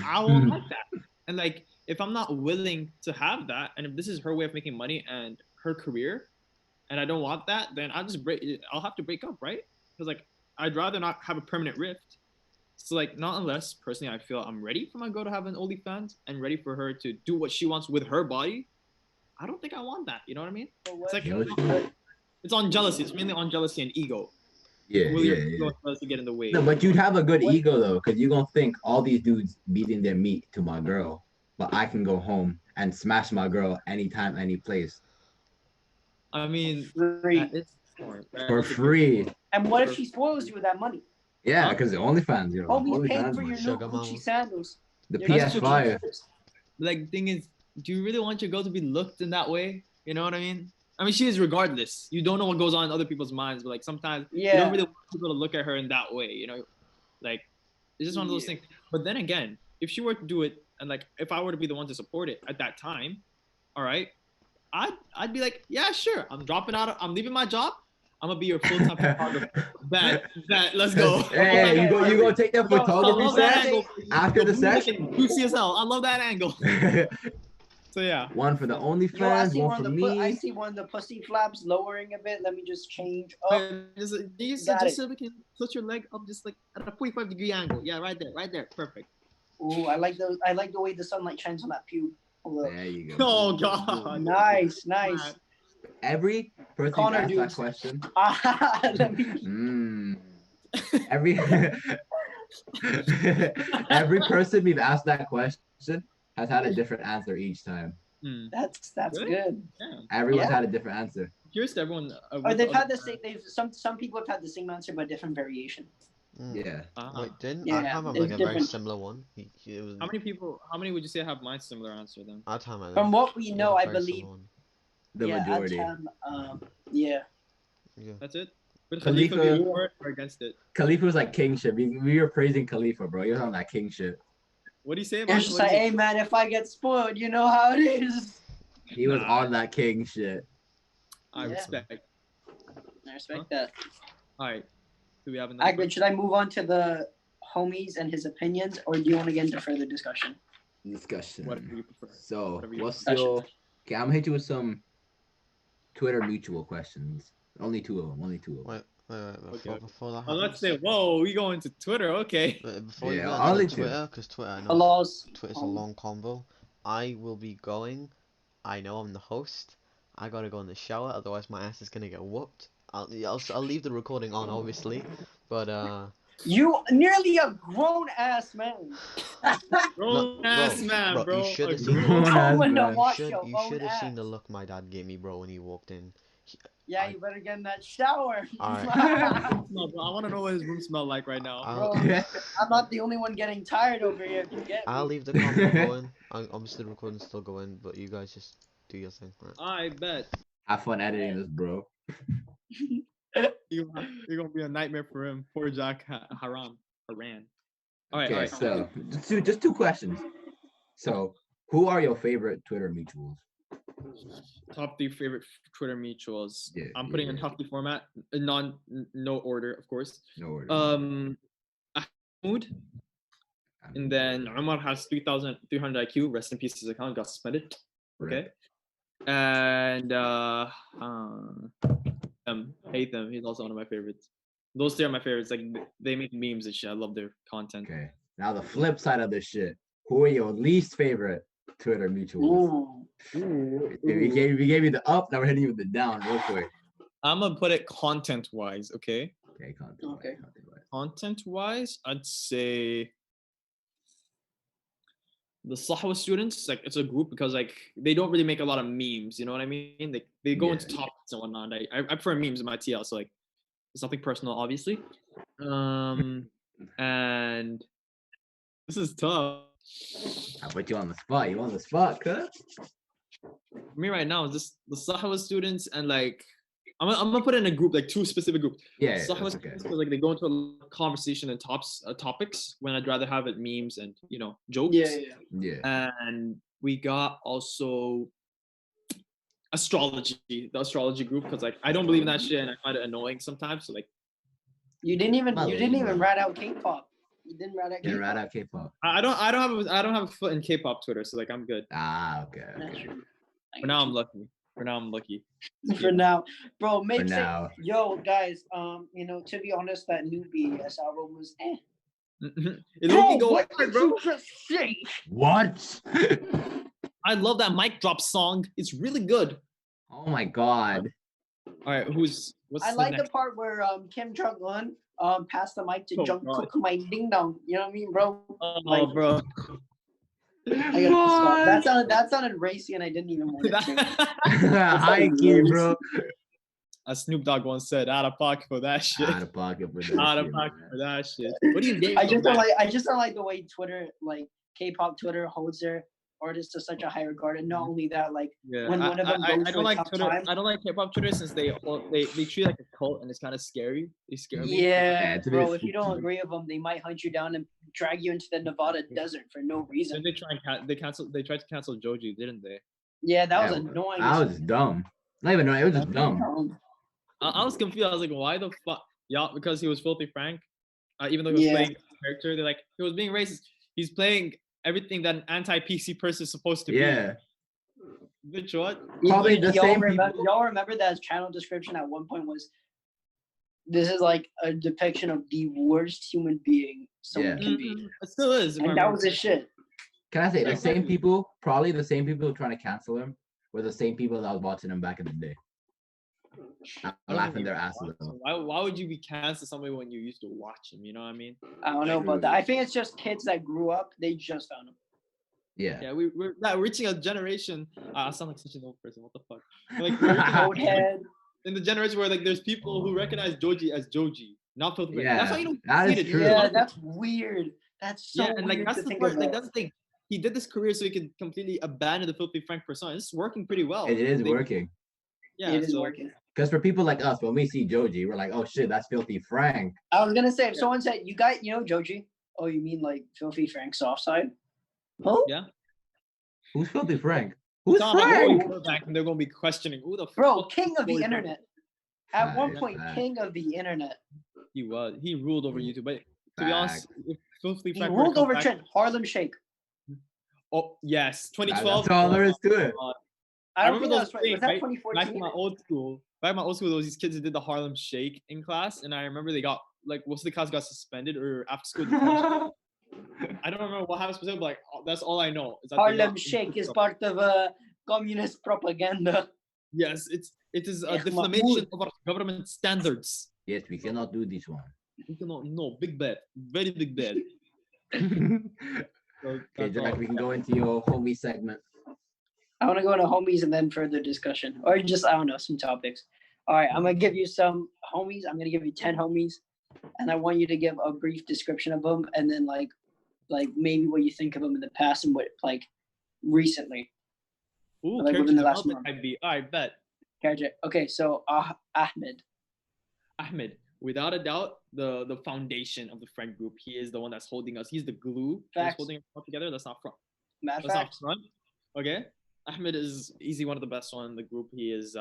I won't like that. And like if I'm not willing to have that, and if this is her way of making money and her career, and I don't want that, then I'll have to break up, right? Because like I'd rather not have a permanent rift. So like not unless personally I feel I'm ready for my girl to have an OnlyFans and ready for her to do what she wants with her body, I don't think I want that. You know what I mean? But It's what- like You know, it's on jealousy. It's mainly on jealousy and ego. yeah, Will your yeah, ego yeah. and jealousy get in the way? No, but you'd have a good What- ego though, because you're gonna think all these dudes beating their meat to my girl, but I can go home and smash my girl anytime, any place I mean, free. that is smart. That for is a good free. point. And what if she spoils you with that money? Yeah, Huh? because the OnlyFans, you know, Homie's paying OnlyFans, for your new Sugar Gucci mama. sandals. the your That's new true. PS5. chips. Like, the thing is, do you really want your girl to be looked in that way? You know what I mean? I mean, she is regardless. You don't know what goes on in other people's minds, but like sometimes you Yeah. don't really want people to look at her in that way. You know, like it's just one of those Yeah. things. But then again, if she were to do it, and like if I were to be the one to support it at that time, all right, I'd be like, yeah, sure. I'm dropping out. I'm leaving my job. I'm gonna be your full-time photographer. Bet, let's go. Hey, you go take that Yo, I photography love that set angle. after the Yo, blue session. looking juicy as hell. I love that angle. So yeah. One for the Yo, I OnlyFans, see one one for of the I me. see one of the pussy flaps lowering a bit. Let me just change up. Just Got so we can put your leg up just like at a 45-degree angle. Yeah, right there. Perfect. Ooh, I like the way the sunlight shines on that pube. Hold up. There you go. Oh god. Nice. Every person Connor, asked that dudes. question. Let me. Every every person we've asked that question has had a different answer each time. Hmm. That's Really? good. Yeah. Everyone's Yeah. had a different answer. Curious to everyone. Or they've had the same. Some people have had the same answer but different variation. Mm. Yeah. Wait, didn't Yeah, Adham have it's like a very different. similar one? It was, How many would you say have my similar answer then? Adham, I think. From what we He had know, a I very believe. similar one. The Yeah, majority. Adham, yeah. Yeah. That's it? Would Khalifa- Khalifa be for it or against it? Khalifa was like kingship. We were praising Khalifa, bro. He was on that kingship. What do you say about It's just like, hey man, if I get spoiled, you know how it is. He was Nah. on that king shit. I Yeah. respect. I respect that. Alright. Do we have another Agrid, should I move on to the homies and his opinions, or do you want to get into further discussion? Discussion. Whatever you prefer. So, Whatever you what's Discussion. your... Okay, I'm gonna hit you with some Twitter mutual questions. Only two of them. Wait. Before that Oh, let's happens. say, whoa, we going to Twitter, okay. Before you Yeah, go I'll into let you. Twitter, because Twitter, I know Allah's. Twitter's a long convo. I will be going. I know I'm the host. I gotta go in the shower, otherwise my ass is gonna get whooped. I'll leave the recording on, obviously, but You nearly a grown ass man. Grown ass man, bro. You should have A seen. grown ass Going to man. wash You your own should have seen ass. the look my dad gave me, bro, when he walked in. Yeah, you better get in that shower. Alright. No, bro, I want to know what his room smell like right now. I'll, I'm not the only one getting tired over here. If you get I'll me. leave the convo going. Obviously the recording's still going, but you guys just do your thing. Right. I bet. Have fun editing this, bro. You're gonna be a nightmare for him. Poor Jack Haran. Alright, Okay, alright. so just two questions. So, who are your favorite Twitter mutuals? Top 3 favorite Twitter mutuals. Yeah, I'm putting in yeah. top 3 format, no order, of course. No order. Ahmed, and then Umar has 3,300 IQ. Rest in peace. His account got suspended. Okay. And Haytham, he's also one of my favorites. Those 3 are my favorites. Like they make memes and shit. I love their content. Okay. Now the flip side of this shit. Who are your least favorite Twitter mutuals? Ooh. We gave you the up, now we're hitting you with the down real quick. I'm gonna put it content wise, okay? Okay, Okay. Content wise, I'd say the Sahwa students, like it's a group because like they don't really make a lot of memes, you know what I mean? They go into Yeah. topics and whatnot. I prefer memes in my TL, so like it's nothing personal, obviously. And this is tough. I put you on the spot. You on the spot, cuz? For me right now is just the Sahwa students and like I'm gonna put it in a group, like 2 specific groups. Yeah, Sahwa that's okay. students, 'cause, like they go into a conversation and topics when I'd rather have it memes and jokes. Yeah. Yeah. And we got also the astrology group, because like I don't believe in that shit and I find it annoying sometimes. So like You didn't even Bro. rat out K-pop. You didn't rat out Get K-pop. right out K-pop. I don't have a foot in K-pop Twitter, so like I'm good. Ah, okay. That's true. For now I'm lucky. For now I'm lucky. For now, bro, For make sense. now. Yo, guys, to be honest, that new BS album was It low-key go what hard, did bro. you just say? What? I love that mic drop song. It's really good. Oh my god. All right, what's I the like the next? part where Kim Jong Un passed the mic to Oh, Jung God. Kook my ding dong. You know what I mean, bro? Oh, Like, bro. I gotta stop. That sounded racy, and I didn't even want it to. High key, bro. As Snoop Dogg once said, out of pocket for that shit. Out of pocket for that. Out of shit, pocket man. for that shit. What do you get? I just don't like the way Twitter, like K-pop Twitter, holds their artists to such a high regard, and not only that, like Yeah, when one of them goes I for don't a like tough Twitter. time. I don't like hip-hop Twitter since they treat it like a cult and it's kind of scary. They scare me. Yeah, it's a bro. bit If you don't spooky. agree with them, they might hunt you down and drag you into the Nevada desert for no reason. Then they tried to cancel Joji, didn't they? Yeah, that was Yeah, annoying. That was dumb. Not even annoying. It was just dumb. I was confused. I was like, why the fuck? Yeah, because he was Filthy Frank. Even though he was playing a character, they're like, he was being racist. He's playing everything that an anti-PC person is supposed to be. Yeah. Bitch, what? Probably the same people. Y'all remember that his channel description at one point was, "This is like a depiction of the worst human being someone can be," It still is. and that was his shit. Can I say the same Exactly. people? Probably the same people trying to cancel him were the same people that was watching him back in the day. Laughing their asses off. Why would you be canceling somebody when you used to watch him? You know what I mean? I don't know about that. I think it's just kids that grew up. They just found him. Yeah. Yeah, we're reaching a generation. I sound like such an old person. What the fuck? Like we're reaching Old head. in the generation where like there's people who recognize Joji as Joji, not Filthy Frank. Yeah, That's why you don't that see is it. true. Yeah, that's weird. That's so Yeah, and like weird that's to the think part. Like about. that's the thing. He did this career so he could completely abandon the Filthy Frank persona. It's working pretty well. It is working. Yeah, It is so working. Because for people like us, when we see Joji, we're like, oh shit, that's Filthy Frank. I was gonna say, if someone said, you know Joji? Oh, you mean like Filthy Frank's offside? Huh? yeah. Who's Filthy Frank? Who's Tom, I'm Frank? going back and they're gonna be questioning who the Bro, fuck king of the Filthy internet. At one Facts, point, facts. king of the internet. He was. He ruled over YouTube. But to be honest, if Filthy He Frank were to ruled come over back- Trent. Harlem Shake. Oh yes, 2012. That's all there is to it. I don't remember think that was, those was that things, right? 2014? Back in my old school, there was these kids who did the Harlem Shake in class, and I remember they got like most of the class got suspended or after school detention. I don't remember what happened specifically, but like that's all I know. Is that they Harlem got- Shake is part of communist propaganda. Yes, it is a Mahmoud. defamation of our government standards. Yes, we cannot do this one. We cannot, no, big bad, very big bad. So Okay, that's Jack, all. we can go into your homie segment. I want to go into homies and then further discussion, or just I don't know, some topics. All right, I'm gonna give you some homies. I'm gonna give you 10 homies, and I want you to give a brief description of them, and then like maybe what you think of them in the past and what like recently. Ooh, like character within the last development month. type beat. All right, bet. Okay, so Ahmed. Ahmed, without a doubt, the foundation of the friend group. He is the one that's holding us. He's the glue that's Facts. holding us all together. That's not front. Mad That's facts. not front. Okay. Ahmed is easily one of the best one in the group. He is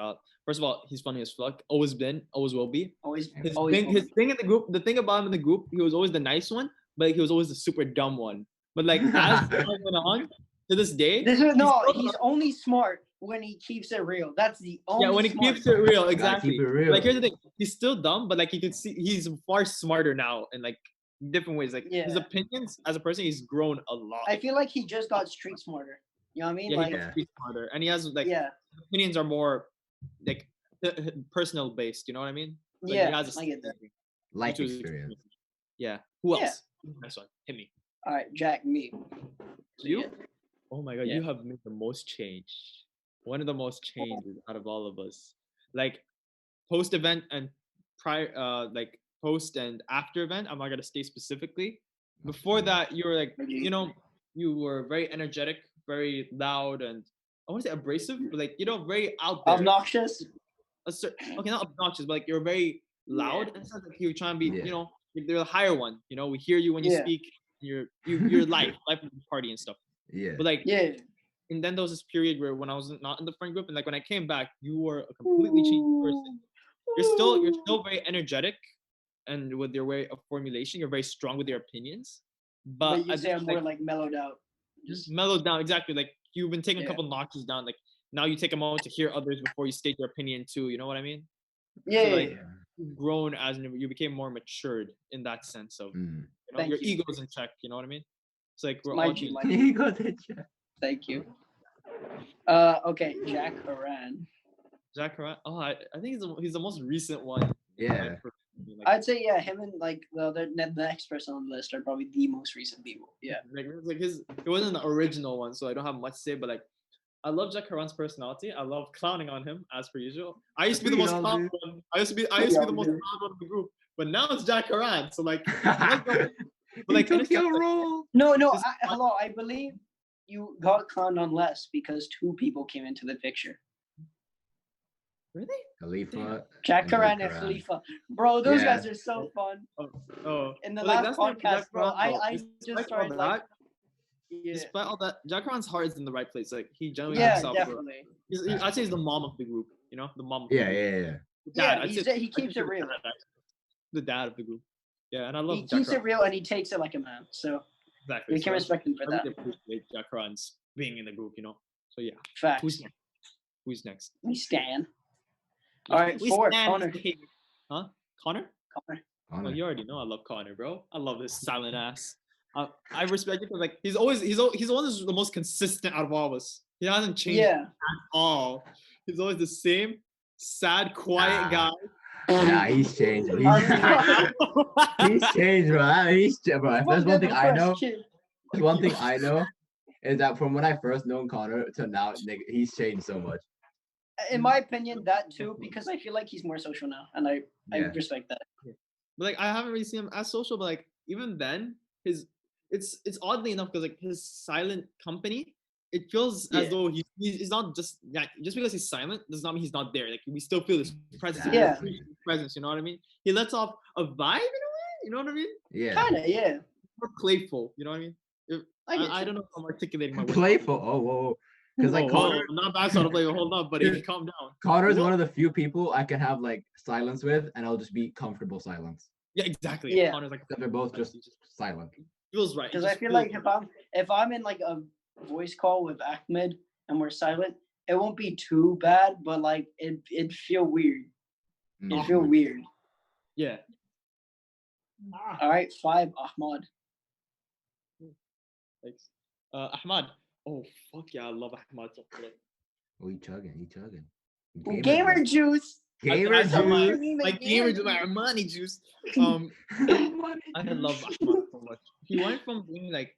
first of all, he's funny as fuck. Always been, always will be. Always, His always. his thing in the group, the thing about him in the group, he was always the nice one, but he was always the super dumb one. But like as time went on, to this day, This is no. still- He's only smart when he keeps it real. That's the only. yeah, when he smart. keeps it real, Gotta exactly. keep it real. Like here's the thing, he's still dumb, but like you can see he's far smarter now in like different ways. Like his Yeah. opinions as a person, he's grown a lot. I feel like he just got street smarter. You know what I mean? Yeah, like, he's smarter, and he has like yeah, opinions are more like personal based. You know what I mean? Like, yeah. he has a I get that. Life which was- experience. Yeah. Who Yeah. else? Next one. Hit me. All right, Jack, me. You? Yeah. Oh my god, Yeah. you have made the most change. One of the most changes out of all of us. Like post event and prior like post and after event, I'm not gonna state specifically. Before that, you were like, you know, you were very energetic, very loud, and I want to say abrasive, but like very out there. Obnoxious. Okay, not obnoxious, but like you're very loud and stuff. Like you're trying to be, Yeah. They're the higher one. We hear you when you Yeah. speak. You're life of the party and stuff. Yeah. But like, Yeah. and then there was this period where when I was not in the friend group, and like when I came back, you were a completely changed person. You're still very energetic, and with your way of formulation, you're very strong with your opinions. But you I say just, I'm more like mellowed out. just mellowed down exactly. Like you've been taking a Yeah. couple notches down. Like now you take a moment to hear others before you state your opinion too. You know what I mean? Yeah. So, like, Yeah. you've grown as you became more matured in that sense of Mm. Thank your you. ego's in check. You know what I mean? It's like we're My all G, changing. my G. You got it, Jack. Thank you. Okay, Jack Haran. Jack Haran. Oh, I think he's the most recent one. Yeah. Like, I'd say yeah, him and like the next person on the list are probably the most recent people. Yeah. like his, it wasn't the original one, so I don't have much to say. But like, I love Jack Haran's personality. I love clowning on him as per usual. I used to be the We most all clown do. one. I used to be the most clown one of the group. But now it's Jack Haran. So like, but like, in a took your sense, like, role. No, This- hello. I believe you got clowned on less because 2 people came into the picture. really? Khalifa. Jack and Haran and Karan. Khalifa. Bro, those Yeah. guys are so fun. Oh, In the but, like, last that's not podcast, Jack bro, Haran, though. I Despite just all started like yeah, Despite all that, Jack Haran's heart is in the right place. Like he genuinely yeah, himself. definitely. I'd say he's the mom of the group. You know, the mom. Of the Yeah, group. yeah, yeah. The dad. Yeah, I'd he say keeps it real. the dad of the group. Yeah, and I love He Jack keeps it Haran. real and he takes it like a man. So Exactly. we can So respect him for I that. really appreciate Jack Haran's being in the group. You know. So yeah. Facts. Who's next? Who's next? We stand. All right, We 4, stand Connor. here. Huh? Connor? Connor. Oh, Honor. you already know I love Connor, bro. I love this silent ass. I respect it because like he's the one who's the most consistent out of all of us. He hasn't changed Yeah. at all. He's always the same sad, quiet Nah. guy. Nah, he's changed. He's, I'm he's changed, bro. Bro. If there's one thing I know, Kid. there's one thing I know is that from when I first known Connor to now, nigga, he's changed so much. In my opinion, that too, because I feel like he's more social now, and I Yeah. respect that. But like I haven't really seen him as social, but like even then, it's oddly enough because like his silent company, it feels as Yeah. though he's not just just because he's silent does not mean he's not there. Like we still feel his presence. Exactly. Yeah. His presence. You know what I mean? He lets off a vibe in a way. You know what I mean? Yeah. Kinda, yeah. More playful. You know what I mean? I get I you. don't know if I'm articulating my words. Playful. Oh, whoa. Because like Connor, not bad sort of play. Hold on, buddy. Calm down. Connor's What? one of the few people I can have like silence with, and I'll just be comfortable silence. Yeah, exactly. Yeah. Connor's like They're both just silent. feels right. It Because I just feel feels like right. if I'm in like a voice call with Ahmed and we're silent, it won't be too bad, but like it'd feel weird. It'd feel Awkward. weird. Yeah. All right, 5, Ahmad. Thanks. Ahmad. Oh fuck yeah, I love Ahmad. Oh, he chugging. Gamer juice. Gamer I said my- juice. My gamer juice, my Armani juice. I love Ahmad so much. He went from being like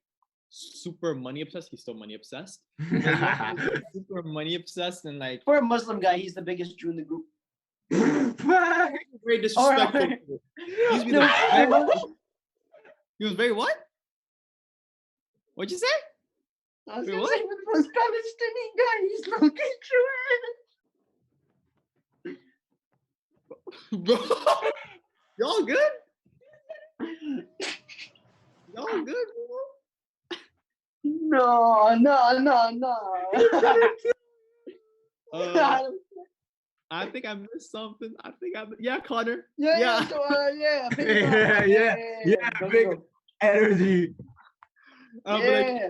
super money obsessed. He's still money obsessed. But he went from being super money obsessed and like For a Muslim guy, he's the biggest Jew in the group. very disrespectful. Alright. He used to be No, the he was very what? What'd you say? I was Wait, gonna what? say, the most Palestinian guy, he's looking Bro, y'all good? Y'all good, bro? No. I think I missed something. Yeah, Connor. Yeah. Big up. Yeah, Go, big- go. Energy. But like, Yeah.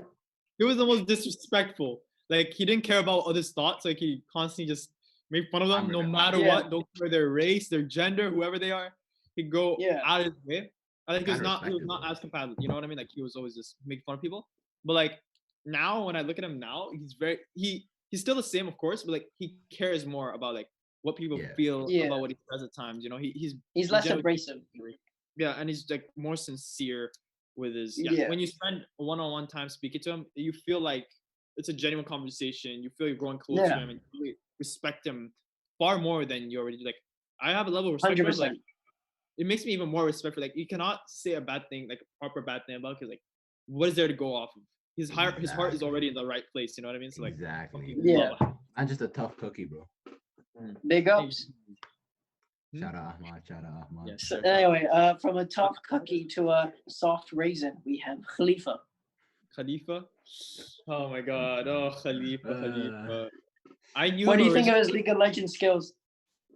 he was the most disrespectful. Like he didn't care about others' thoughts. Like he constantly just made fun of them, no matter Yeah. what. Don't care their race, their gender, whoever they are. He'd go Yeah. out of his way. I think he was Kinda not as compatible. You know what I mean? Like he was always just making fun of people. But like now, when I look at him now, he's still the same, of course, but like he cares more about like what people Yeah. feel Yeah. about what he says at times. You know, He's less genuinely- abrasive. Yeah, and he's like more sincere with his Yeah. When you spend one-on-one time speaking to him, you feel like it's a genuine conversation. You feel you're growing close to Yeah. him and you really respect him far more than you already do. Like I have a level of respect for him. Like 100%. it makes me even more respect for like you cannot say a bad thing, like a proper bad thing about because like what is there to go off of? His heart is Exactly. already in the right place, you know what I mean? So like Exactly. fucking Yeah. love him. I'm just a tough cookie, bro. Big ups. Shout out Ahmad. Yeah, So sure. anyway, from a tough cookie to a soft raisin, we have Khalifa. Khalifa. Oh my god. Oh Khalifa. I knew What do him you think of his originally- League of Legends skills?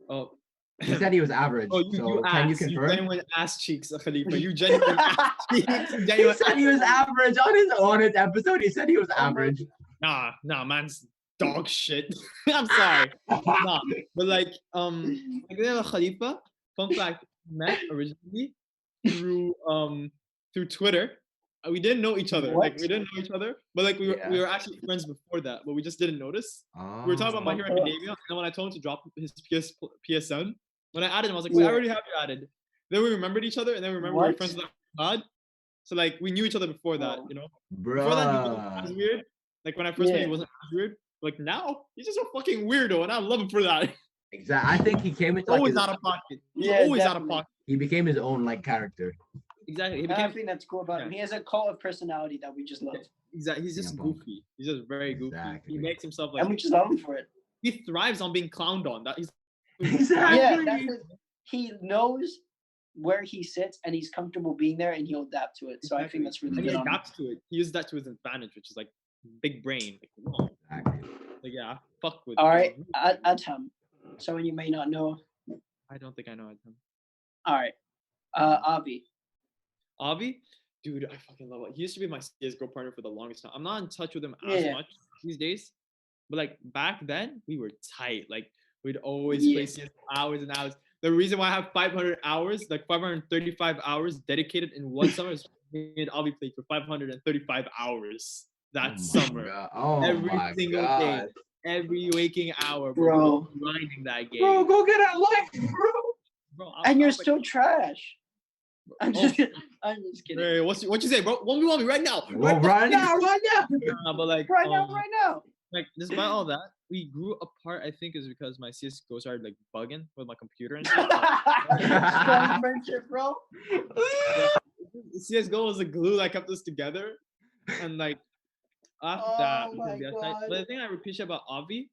Oh. He said he was average. Oh, so can ass. you confirm? genuine ass cheeks, Khalifa. You genuine ass cheeks. He Genuine said he was average on his episode. He said he was Oh my average. Nah, man's dog shit. I'm sorry. Nah, but like, Khalifa, fun fact, met originally through Twitter. we didn't know each other. Like What? we didn't know each other, but like we Yeah. were actually friends before that, but we just didn't notice. We were talking about My Hero Oh. Academia, and then when I told him to drop his PSN, when I added him, I was like, wait, I Yeah. already have you added. Then we remembered each other, and then we remembered we were What? friends with God. So like we knew each other before that, Oh. you know. Before that, he wasn't as Bruh. weird. Like when I first met, Yeah. he wasn't as weird. Like now, he's just a fucking weirdo, and I love him for that. Exactly. I think he came into like Always his, out of pocket. He's Yeah, always out of definitely. pocket. he became his own like character. Exactly. He I became think that's cool about him. Yeah. He has a cult of personality that we just love, exactly. He's just Yeah, punk. goofy. He's just very goofy. Exactly. He makes himself like and we just love him for it. he thrives on being clowned on. That he's Exactly. Yeah, that's it. He knows where he sits and he's comfortable being there, and he'll adapt to it. So I think that's really and he good. on him. adapts to it. He uses that to his advantage, which is like big brain. Like, whoa. Exactly. Like yeah, fuck with. All right, Atam. Someone you may not know. I don't think I know him. All right, Avi. Avi, dude, I fucking love it. He used to be my CS:GO partner for the longest time. I'm not in touch with him as Yeah. much these days, but like back then we were tight. Like we'd always Yeah. play CS hours and hours. The reason why I have 500 hours, like 535 hours dedicated in one summer, is me and Avi played for 535 hours that Oh my summer. God. Oh Every my single God. day, every waking hour, Bro. grinding that game. Bro, go get that life, bro. Bro, And you're like, still trash. I'm Oh. just, I'm just kidding. Hey, what you say, bro? 1v1 me right now. Well, right now. But like, Right now. like despite all that, we grew apart. I think is because my CS:GO started like bugging with my computer and stuff. Strong friendship, bro. CS:GO was the glue that kept us together, and like after that, Oh my yeah, God. but the thing I appreciate about Avi,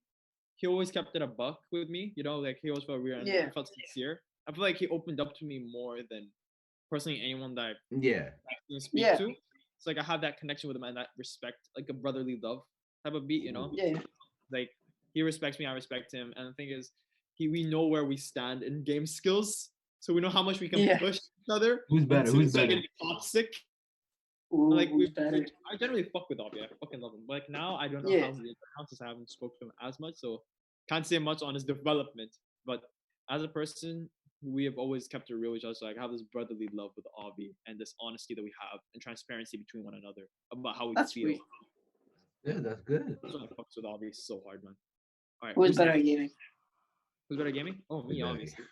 he always kept it a buck with me. You know, like he always felt real and Yeah. I felt sincere. I feel like he opened up to me more than personally anyone that Yeah. I can speak Yeah. to. It's like I have that connection with him and that respect, like a brotherly love type of beat. You know, Yeah. like he respects me, I respect him, and the thing is, we know where we stand in game skills, so we know how much we can Yeah. push each other. Who's better? until we Who's start better? getting toxic. Ooh, Like who's better? I generally fuck with Avi. I fucking love him. But like now, I don't know Yeah. how he is now since I haven't spoken to him as much, so can't say much on his development. But as a person, we have always kept it real with each other. So like, I have this brotherly love with Avi and this honesty that we have and transparency between one another about how we That's feel. sweet. Yeah, that's good. That's why I fucks with Avi so hard, man. All right, Who's better at gaming? Who's better at gaming? Oh, me, Who's better? obviously.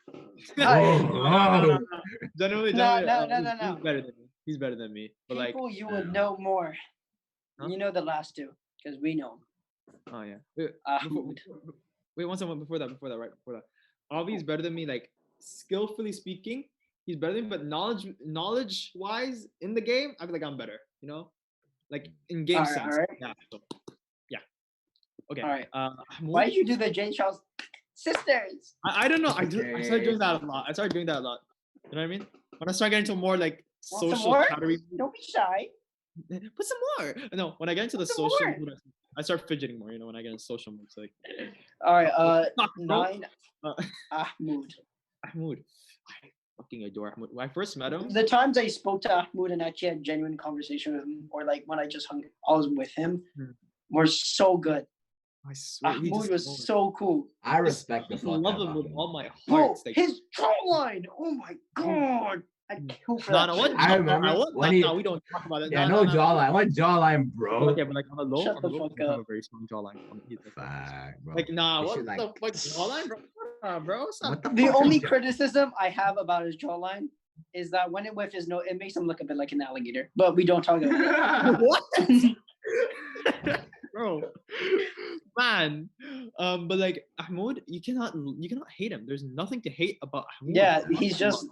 Oh. Generally, No, he's better than me. He's better than me. But like, People you would know more. Huh? You know the last two because we know 'em. oh yeah. Wait, Ahmed. wait, one second. Before that. Avi is better than me, like skillfully speaking. He's better than me, but knowledge wise in the game, I feel like I'm better. You know, like in game Alright, sense. alright. Yeah. So, yeah. Okay. Alright. Ahmed, Why did you do the Jane Charles sisters? I don't know. I started doing Okay. that a lot. You know what I mean? When I start getting into more like Want some social more? chattery. Don't be shy. Put some more. No, when I get into the Put some social more. mood, I start fidgeting more. You know, when I get into social mood, it's like All right. Fuck, bro. 9. Uh, Ahmed. Ahmed. I fucking adore Ahmed. When I first met him, The times I spoke to Ahmed and actually had genuine conversation with him, or like when I was with him, Hmm. were so good. I swear, he Ahmed just was so cool. I respect the I fuck love out him of with him. all my heart. Bro, It's like, his jawline. Oh my god. I'd kill for no, that. no, what? shit. I remember what? when No, he- we don't talk about it. Yeah, no, no jawline. What jawline, bro? Okay, but like on the low, Shut on the the low, fuck I have up. a very strong jawline. Fact, bro. Like, nah, This what shit the like- fuck jawline, bro? Bro, stop. What the The fuck only is- criticism I have about his jawline is that when it with his nose, it makes him look a bit like an alligator. But we don't talk about What? Bro, man, but like Ahmed, you cannot hate him. There's nothing to hate about Ahmed. Yeah, he's just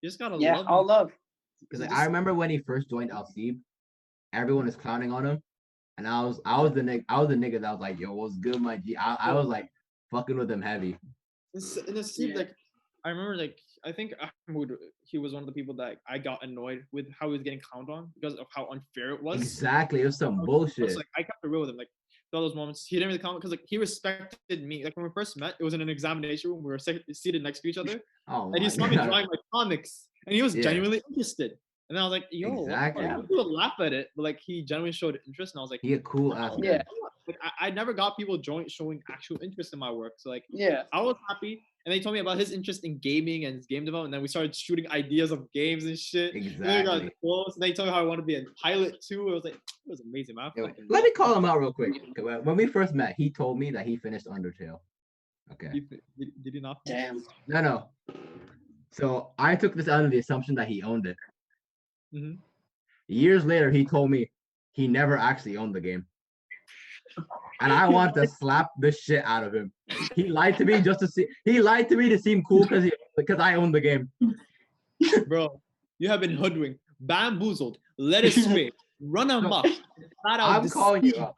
you just gotta yeah, love all him. love. Because like, I remember when he first joined Al-Seeb, everyone was clowning on him, and I was the nigga that was like, yo, what's good, my G? I was like fucking with him heavy. And it seemed Yeah. like I remember like I think Ahmed, he was one of the people that I got annoyed with how he was getting clowned on because of how unfair it was. Exactly, it was some It's bullshit. like I kept it real with him. Like all those moments, he didn't really comment because like he respected me. Like when we first met, it was in an examination room. We were seated next to each other, Oh and he my saw me God. drawing my comics, and he was Yeah. genuinely interested. And I was like, "Yo, Exactly. what the fuck?" People laugh at it, but like he genuinely showed interest, and I was like, He a cool ass Yeah. man. Like I never got people showing actual interest in my work. So like Yeah. I was happy And they told me about his interest in gaming and his game development. And then we started shooting ideas of games and shit. And then we got Exactly. close. And they told me how I want to be a pilot too. It was like, it was amazing, man. Yo, let me call him out real quick. When we first met, he told me that he finished Undertale. Okay. Did he not? Damn. No. So I took this under the assumption that he owned it. Mm-hmm. Years later, he told me he never actually owned the game. And I want to slap the shit out of him. He lied to me just to see. He lied to me to seem cool because I own the game. Bro, you have been hoodwinked, bamboozled, led astray, run amok. I'm calling you up.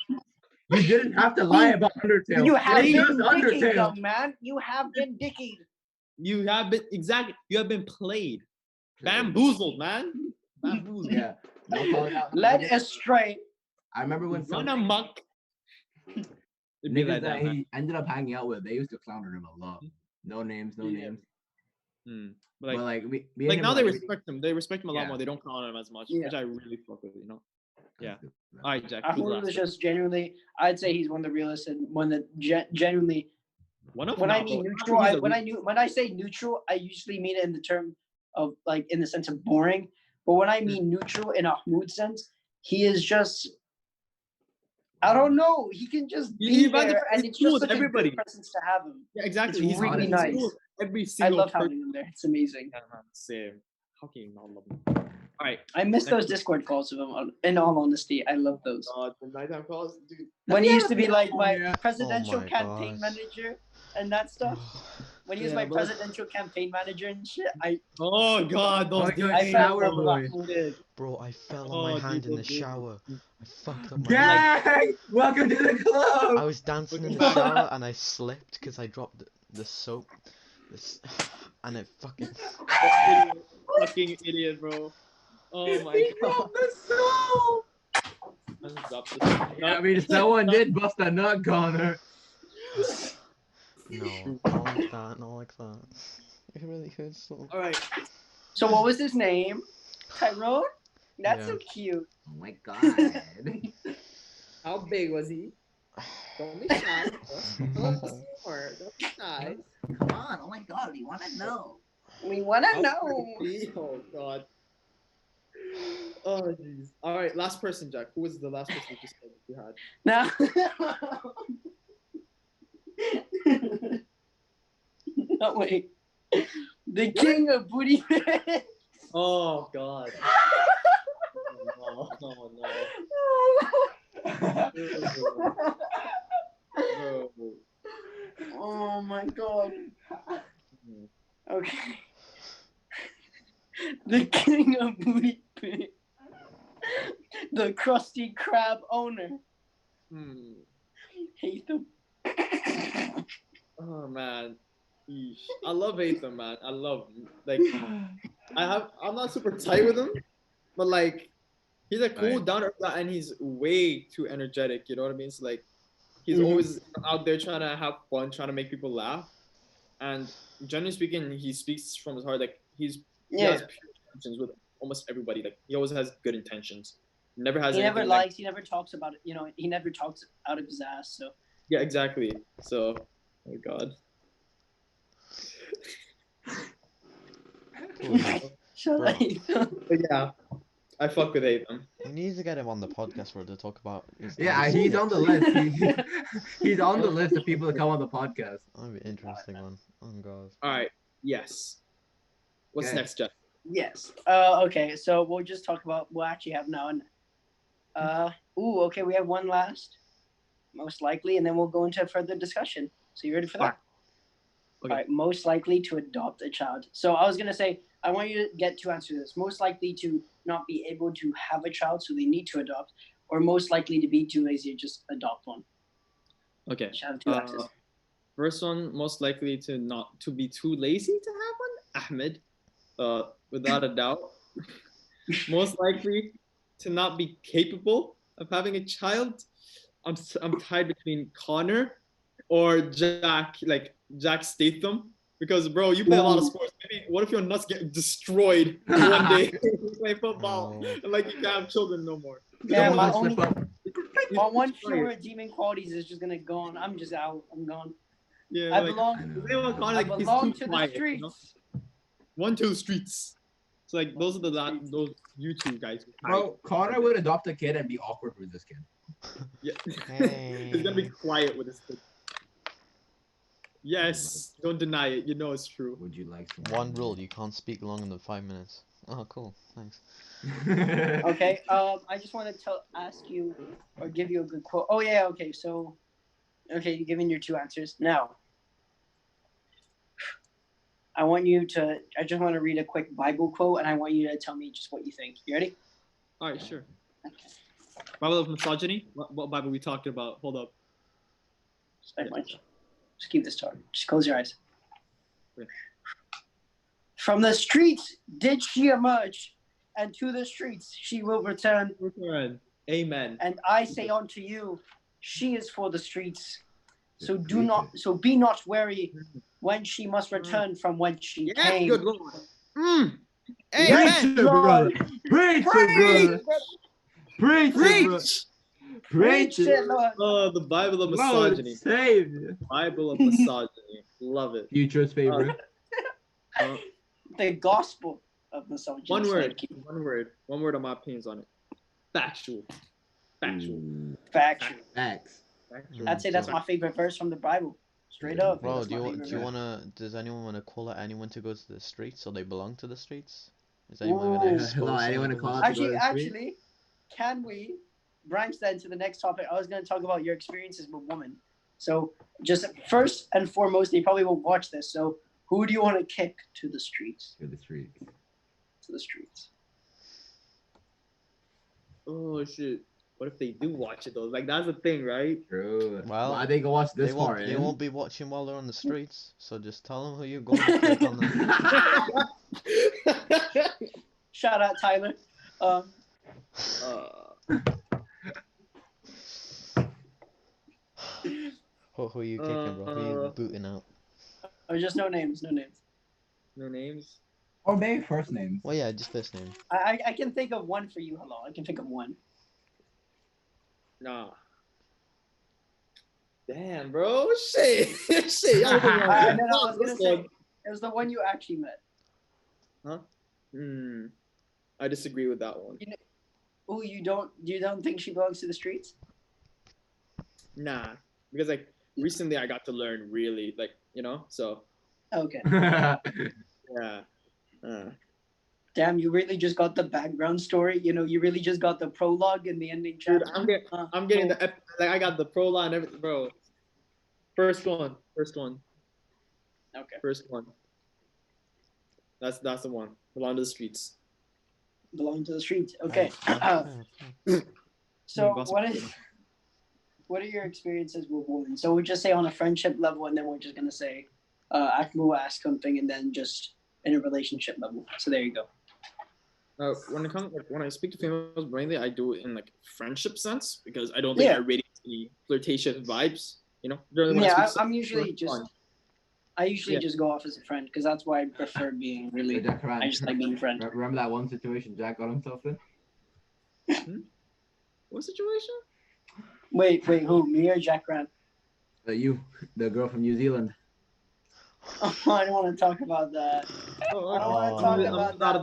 You didn't have to lie about Undertale. You have It's been just dicking, young man. You have been dicking. You have been You have been played, bamboozled, man. Bamboozled. Yeah. No calling out. Led astray. I remember when Run some amok. It'd be niggas like that that, man. he ended up hanging out with, they used to clown him a lot. No names. Yeah. But But like, me and like him now were they like- respect him. They respect him a lot Yeah. more. They don't clown him as much, Yeah. which I really fuck with, you know. Yeah. All right, Jack. I who's thought it last? was just genuinely. I'd say he's one of the realest and one that genuinely. One of When I nah, mean bro. neutral, He's a when I say neutral, I usually mean it in the term of like in the sense of boring. But when I mean neutral in a mood sense, he is just. I don't know. He can just be He vibes there, and he's it's cool just with such everybody. a good presence to have him. Yeah, exactly. It's He's really he's nice. cool with every I single love person. having him there. It's amazing. Yeah, man, same. How can you not love him? All right. I miss Next those one. Discord calls with him. In all honesty, I love those. The nighttime calls, dude. When he used to be like my Yeah. presidential my campaign gosh. manager and that stuff. When he was Yeah, my bro. presidential campaign manager and shit, Oh God, those Oh, days. I fell shower in love with boy. that. Bro, I fell Oh, on my dude, hand in the those days. shower. I fucked up my Gang! Welcome to the club. I was dancing in the Fucking- shower and I slipped because I dropped the soap. And it fucking. Fucking idiot, bro. Oh my He God. dropped the soap. Let's drop this. I mean, someone did bust a nut, Connor. No, not like that, not like that. It really hurts so. All right. So what was his name? Tyrone? That's so Yeah. cute. Oh my god. How big was he? Don't be shy. Don't be shy. Come on, oh my god, we want to know. We wanna How know. big is he? Oh God. Oh jeez. All right, last person, Jack. Who was the last person you just said you had? Now no wait. The king of booty pits. Oh God. Oh no. Bro. Oh my god. Okay. The king of booty pit. The Krusty Krab owner. Hate them. Oh man. Eesh. I love Atham, man. I love him. Like I'm not super tight with him, but like he's a cool Right. down to earth guy and he's way too energetic, you know what I mean? So like he's Mhm. always out there trying to have fun, trying to make people laugh. And generally speaking, he speaks from his heart. Like he Yeah. has pure intentions with almost everybody. Like he always has good intentions. Never has He never anything like, lies. He never talks about it. You know, he never talks out of his ass. So yeah, exactly. So oh God. shut Bro. up. But yeah. I fuck with Atham. We need to get him on the podcast for to talk about. Yeah, he's on the list. He's on the list of people to come on the podcast. That'd be an interesting one. Oh god. Alright. Yes. What's Okay. next, Jeff? Yes. Okay. So we'll just talk about. We'll actually have now. Okay. We have one last, most likely, and then we'll go into further discussion. So you ready for that? Okay. All right. Most likely to adopt a child. So I was gonna say I want you to get to answer this. Most likely to not be able to have a child, so they need to adopt, or most likely to be too lazy to just adopt one. Okay. Should have two answers. First one, most likely to be too lazy to have one, Ahmed, without a doubt. Most likely to not be capable of having a child. I'm tied between Connor or Jack Statham. Because bro, you play a lot of sports. Maybe what if your nuts get destroyed one day? You play football No. and like you can't have children no more. Yeah, Someone my will only slip up. my one Destroy it. pure demon qualities is just gonna go on. I'm just out. I'm gone. Yeah, I like, belong. does anyone call it, I like, he's belong too to the quiet, you know? streets. One to the streets. So like those are those YouTube guys. Bro, Connor would adopt a kid and be awkward with this kid. Yeah. Hey. He's gonna be quiet with his kid. Yes, don't deny it. You know it's true. Would you like some? One rule: you can't speak longer than 5 minutes. Oh, cool. Thanks. Okay. I just want to ask you or give you a good quote. Oh yeah. Okay. So, okay, you're giving your two answers now. I just want to read a quick Bible quote, and I want you to tell me just what you think. You ready? All right, sure. Bible of misogyny. What Bible we talking about? Hold up. Just keep this talking. Just close your eyes. Yeah. From the streets did she emerge, and to the streets she will return. Amen. And I say unto you, she is for the streets. So be not wary when she must return from whence she came. Good Lord. Preach Amen. it, brother. Preach it, brother. Preach it, brother. Preach it. Lord. Oh, the Bible of Lord misogyny. save you. Bible of misogyny. Love it. Future's favorite. The gospel of misogyny. One word. One word on my opinions on it. Factual. Factual. Facts. I'd say that's my favorite verse from the Bible. Straight up. Bro, does anyone wanna call out anyone to go to the streets so they belong to the streets? Is anyone gonna expose Hello, anyone someone to call who- out to go to the street? Actually, can we branch that into the next topic? I was going to talk about your experiences with women. So, just first and foremost, you probably won't watch this. So, who do you want to kick to the streets? To the streets. To the streets. Oh shit. What if they do watch it though? Like that's the thing, right? True. Well, why they go watch this They far won't, they in? won't be watching while they're on the streets, so just tell them who you're going to click on them. Shout out, Tyler. Who are you kicking, bro? Who are you booting out? Or just no names, no names. No names. Or maybe first names. Well, yeah, just first name. I can think of one for you, Hilal. I can think of one. Nah. Damn, bro. Shit. Shit. No, I was gonna say it was the one you actually met. Huh? I disagree with that one. Oh, you don't think she belongs to the streets? Nah. Because like recently I got to learn really like, so Okay. yeah. Damn, you really just got the background story. You really just got the prologue and the ending Dude, chapter. I'm getting like I got the prologue and everything, bro. First one. Okay. First one. That's the one. Belong to the streets. Belong to the streets. Okay. So what are your experiences with women? So we'll just say on a friendship level, and then we're just gonna say, we'll ask something, and then just in a relationship level. So there you go. When I speak to females, mainly I do it in like friendship sense because I don't think I really see flirtatious vibes. I'm usually just go off as a friend because that's why I prefer being really. I just like being a friend. Remember that one situation Jack got himself in? What situation? Wait, who? Me or Jack Grant? You, the girl from New Zealand. Oh, I don't want to talk about that. I don't want to talk about that.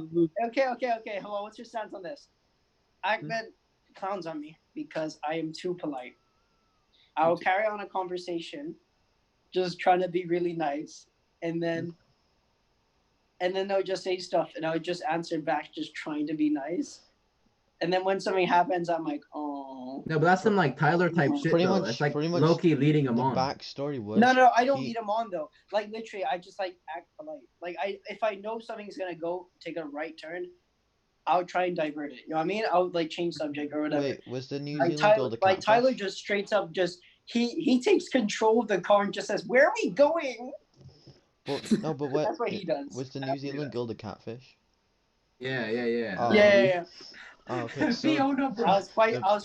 Okay. Hold on. What's your stance on this? Ahmed clowns on me because I am too polite. I will carry on a conversation, just trying to be really nice, and then they'll just say stuff, and I'll just answer back, just trying to be nice. And then when something happens, I'm like, oh. No, but that's some like Tyler type shit. Pretty though. much- It's like pretty much low-key leading him The on. backstory was No, I don't lead them on though. Like literally, I just like act polite. Like if I know something's gonna take a right turn, I'll try and divert it. You know what I mean? I'll like change subject or whatever. Wait, was the New Like Zealand girl the catfish? Tyler just straight up he takes control of the car and just says, "Where are we going?" But what? That's what he does. Was the New Zealand girl the catfish? Yeah. Oh. Yeah. Oh, okay. So I was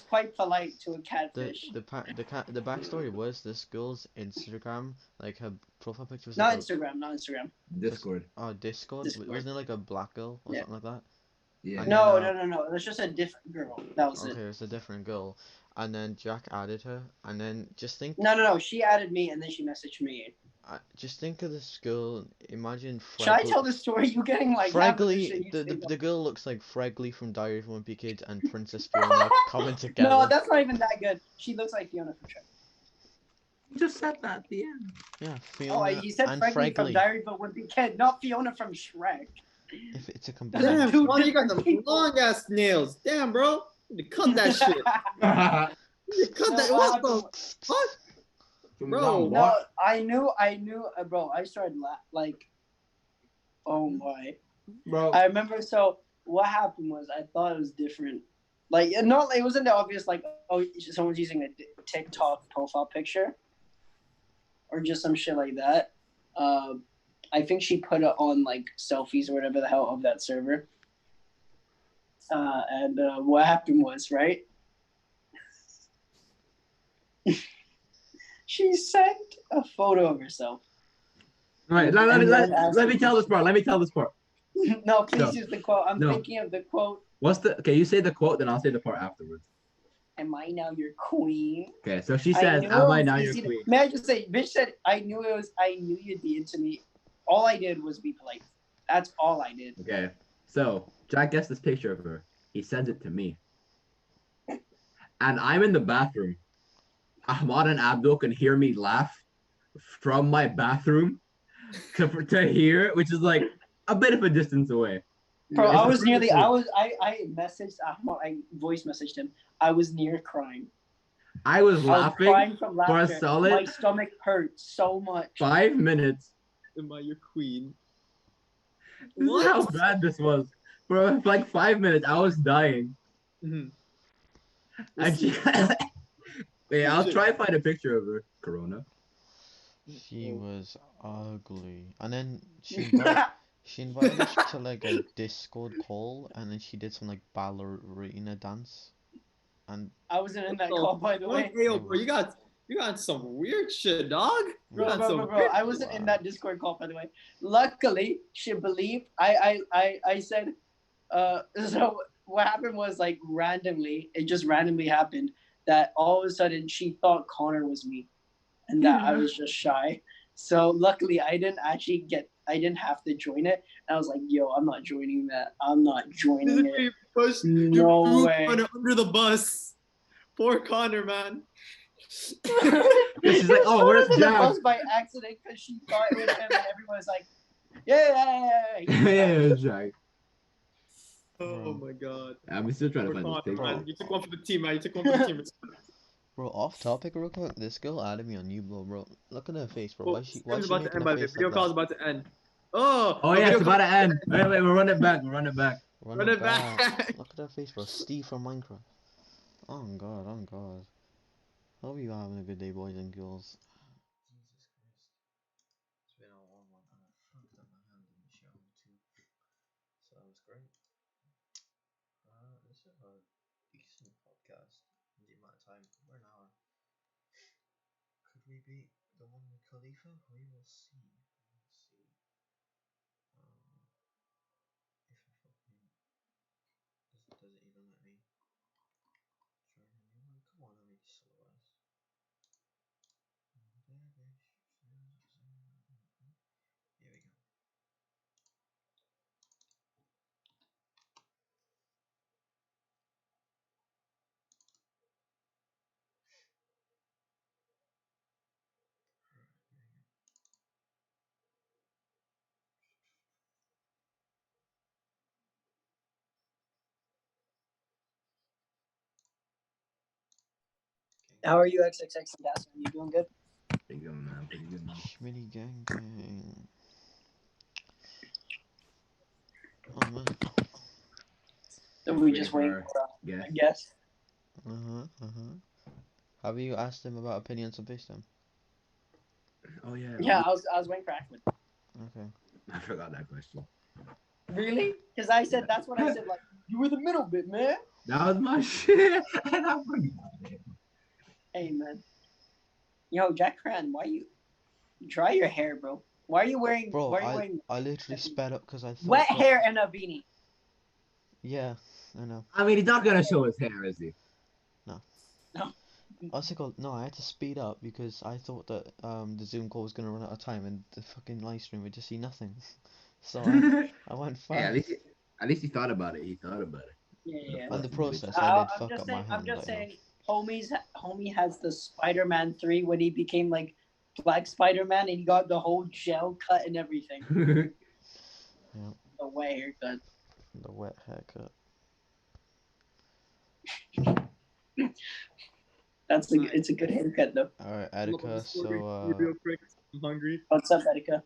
quite polite to a catfish. the backstory was this girl's Instagram, like her profile picture was Not like Instagram. Discord. Discord. Discord. Wasn't it like a black girl or something like that? Yeah. And No. then, It was just a different girl. That was Okay, it. it's a different girl, and then Jack added her, and then just think. No. She added me and then she messaged me. just think of this girl. Imagine Should I Freckly. tell the story? You getting like half of the shit Freckly, you the, say the now. the girl looks like Freckly from Diary of a Wimpy Kid and Princess Fiona coming together. No, that's not even that good. She looks like Fiona from Shrek. You just said that at the end. Yeah, Oh, Fiona he said and Freckly from Freckly. Diary of a Wimpy Kid, not Fiona from Shrek. If it's a Those are combined. Damn, two Fiona, you got different them people. long ass nails. Damn, bro. You need to cut that shit. You cut No, that. what What the? happened- What? Bro, No, I knew, bro. I started like, oh my. Bro. I remember. So what happened was I thought it was different. Like, no, it wasn't obvious. Like, oh, someone's using a TikTok profile picture, or just some shit like that. I think she put it on like selfies or whatever the hell of that server. And what happened was, right? She sent a photo of herself. Right, let me tell this part. Let me tell this part. No, please No. use the quote. I'm No. thinking of the quote. What's the? Okay, you say the quote, then I'll say the part afterwards. Am I now your queen? Okay, so she I says, knew "Am it I was now your easy to- queen?" May I just say, bitch said, I knew you'd be into me. All I did was be polite. That's all I did. Okay, so Jack gets this picture of her. He sends it to me, and I'm in the bathroom. Ahmad and Abdul can hear me laugh from my bathroom to here, which is like a bit of a distance away. Bro, It's I the was nearly, perfect- I messaged Ahmad, I voice messaged him. I was near crying. I was I was laughing crying from for a laughter. solid My stomach hurt so much. 5 minutes. am I your queen? This is how bad this was. For like 5 minutes, I was dying. Mhm. And she, wait, I'll try and find a picture of her. Corona. She Oh. was ugly. And then she invited us to like a Discord call, and then she did some like ballerina dance. And I wasn't in that Oh, call, by the way. Hey, yo, bro, you got some weird shit, dog. You Bro, got some bro, weird- I wasn't in that Discord call, by the way. Luckily, she believed. I said, so what happened was like randomly, it just randomly happened that all of a sudden she thought Connor was me, and that I was just shy. So luckily, I didn't have to join it. And I was like, yo, I'm not joining that. I'm not joining it. Physically pushed No threw way. Connor under the bus. Poor Connor, man. She's like, "Oh, where's the Jack?" bus by accident because she thought it was him, and everyone was like, yeah. Yeah, Jack. Oh my god. I'm still trying to Poor find this Connor, picture. man. You took one for the team, man. You took one for the team. bro, off topic real quick. This girl added me on Nublo, bro. Look at her face, bro. Oh, Why is she stream's making about to end, a by the way. face Video like call's that? about to end. Oh, Oh a yeah, video it's about to call- end. Wait, we'll run it back. Run it back. Look at her face, bro. Steve from Minecraft. Oh god, oh god. Hope you are having a good day, boys and girls. Jesus Christ. It's been a long one, and I fucked up my hand in the shower too. So that was great. This is a decent podcast. The amount of time, we're an hour. Could we beat the one with Khalifa? We will see. We will see. If it fucking does it even let me join a new one? Come on, let me slow us. Here we go. How are you, XXX and Gas? Are you doing good? Pretty good, man. Pretty good, man. Schmitty gang gang. Oh man. So we just wait for, Yeah. I guess. Have you asked him about opinions on FaceTime? Oh yeah. Yeah, I was waiting for Ahmed. Okay. I forgot that question. Really? Because I said Yeah. that's what I said. Like you were the middle bit, man. That was my shit, and I forgot it. Hey, man. Yo, Jack Cran, why you dry your hair, bro? Why are you wearing? Bro, why are you wearing I literally sped up because I thought. wet hair and a beanie? Yeah, I know. I mean, he's not gonna show his hair, is he? What's it called? No, I had to speed up because I thought that the Zoom call was gonna run out of time and the fucking live stream would just see nothing. So I went Hey, fast. at least he thought about it. He thought about it. Yeah. On the process, I I, did I'm fuck just up my saying. hand. I'm just But, you know. saying. Homie has the Spider-Man 3 when he became like Black Spider-Man and he got the whole gel cut and everything. Yeah, The way haircut. the wet haircut. It's a good haircut though. Alright, Look, Attica, just ordering food so real quick. I'm hungry. What's up, Erika?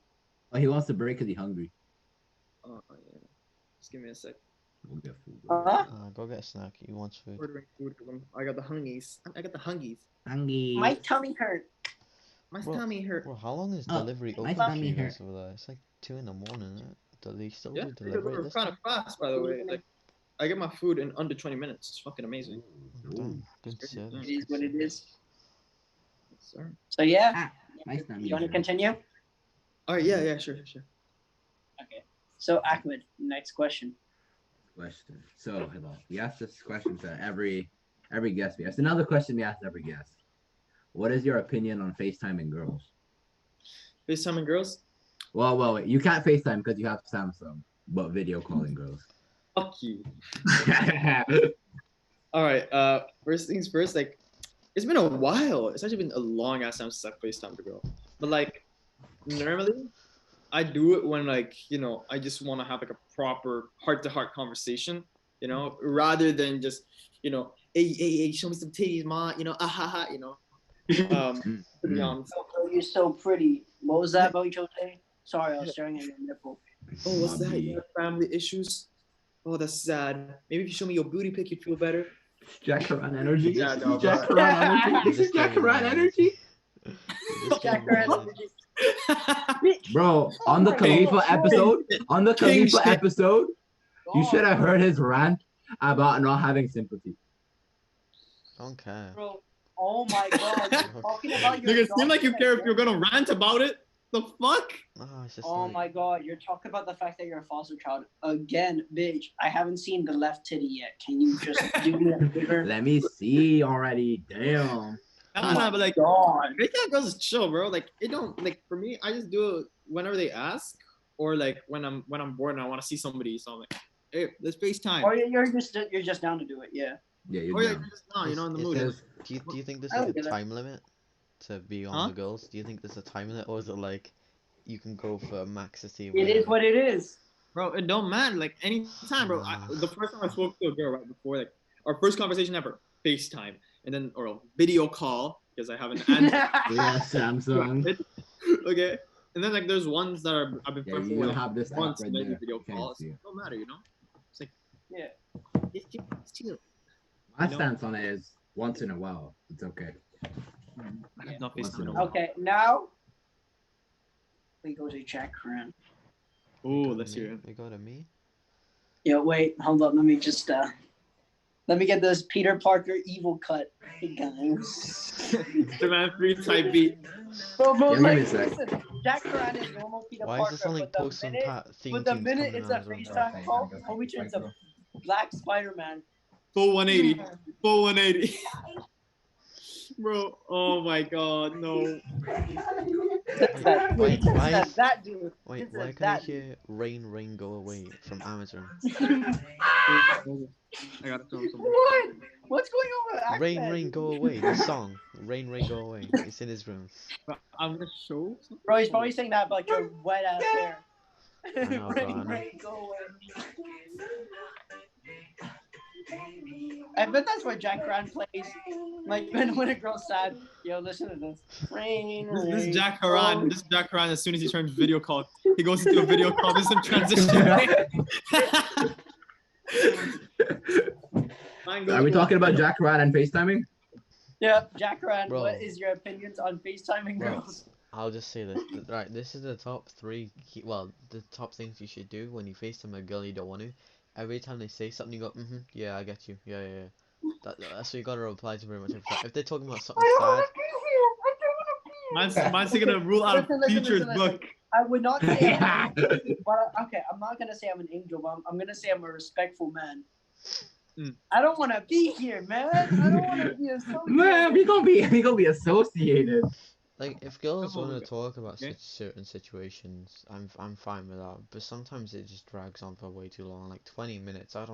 Oh, he wants to break because he's hungry. Oh yeah. Just give me a sec. Go get food. Bro. Huh? go get a snack. You want food? Ordering food because I got the hungies. I got the hungies. Hungry. My tummy hurt. My Bro, tummy hurt. Bro, how long is Oh, delivery my open for tummy you hurt. guys over there? It's like 2 in the morning, isn't it? Do they still Yeah, do they delivery were this kind time? of fast, by the way. Like, I get my food in under 20 minutes. It's fucking amazing. Damn, good It's service. great. It is what it is. Yes, sir. So yeah, Ah, nice tummy you want to hurt. continue? All right, yeah, sure. Okay. So Ahmed, next question. Question. So, hello. We ask this question to every guest we ask. Another question we ask every guest. What is your opinion on FaceTiming girls? FaceTiming girls? Well, wait. You can't FaceTime because you have Samsung, but video calling girls. Fuck you. All right. First things first. Like, it's been a while. It's actually been a long ass time since I FaceTimed a girl. But like, normally, I do it when like I just want to have like a proper heart-to-heart conversation. Rather than just hey, show me some titties, ma. Ha. To be honest. Oh, you're so pretty. What was that about you saying? Sorry, I was staring at your nipple. Oh, what's that? Bobby. You have family issues? Oh, that's sad. Maybe if you show me your booty pic, you'd feel better. Jack Haran energy. Yeah, This no, is Jack but- Haran energy. This is Just Jack getting Haran mad. energy. Just Jack getting Ryan. mad. Bro, on the my Khalifa God. episode, King shit. you should have heard his rant about not having sympathy. Don't care. Bro, oh my God! You're talking about your. Nigga, it seems like you dog care and if you're gonna rant about it. The fuck? No, it's just Oh like, my God! You're talking about the fact that you're a foster child again, bitch. I haven't seen the left titty yet. Can you just do me a favor? Let me see already. Damn. Nah, but like, God. breakout girls is chill, bro. Like, it don't like for me. I just do it whenever they ask, or like when I'm bored and I want to see somebody. So I'm like, hey, let's FaceTime. Or you're just down to do it, yeah. Yeah, you're Or yeah, down. you're just not, in the It mood. says- do you think there's I like would a do that. time limit to be on Huh? the girls? Do you think there's a time limit, or is it like you can go for a max to see? It is what it is. Bro, it don't matter. Like anytime, bro. The first time I spoke to a girl right before, like our first conversation ever, FaceTime, and then or a video call because I have an Android. Yeah, Samsung. Okay, and then like there's ones that I've been Yeah, friends you for don't like have this app months right and then there. video Can't calls. see It it. don't matter, It's like Yeah. it's chill. My You know? stance on it is once in a while. It's okay. I have not Once in FaceTime. a while. Okay, now we go to Jack Ryan. Oh, let's hear it. We go to me. Yeah, wait, hold up. Let me just let me get this Peter Parker evil cut. Hey guys. Demand 3 type beat. Bro, Yeah, give like, me a sec. listen, Jack Ryan is normal Peter Why Parker, is this on like but the Post and minute, Pat theme but the tunes minute coming it's a on as well? FaceTime call, homie turns a Black Spider-Man. Full 180. Full 180. Bro, oh my god, no. That, Wait, why is- that dude. Wait, This why is can I that hear Rain Rain Go Away from Amazon? I gotta film some. What? What's going on with Ahmed? Rain Rain Go Away, the song. Rain Rain Go Away. It's in his room. I'm gonna show something. Bro, he's probably saying that about your wet ass hair. I know, bro, I know. Rain, go away. I bet that's what Jack Ryan plays. Like when a girl's sad, yo, listen to this. Rain, This rain, Jack go Haran. This Jack Haran. As soon as he turns video call, he goes into a video call. There's some transition. Are we talking about Jack Haran and FaceTiming? Yeah, Jack Ryan, Bro. what is your opinions on FaceTiming Bro. girls? I'll just say this. Right, this is the top three. The top things you should do when you FaceTime a girl you don't want to. Every time they say something, you go, yeah, I get you. Yeah. That's what you gotta reply to pretty much every time. If they're talking about something sad, Man's taking a rule out of Future's book. I would not say I'm an angel, but okay, I'm not gonna say I'm an angel, but I'm gonna say I'm a respectful man. I don't want to be here, man. I don't want to be associated. Man, we gonna be associated. Like, if girls Oh, want to talk about okay. certain situations, I'm fine with that. But sometimes it just drags on for way too long, like 20 minutes. I'm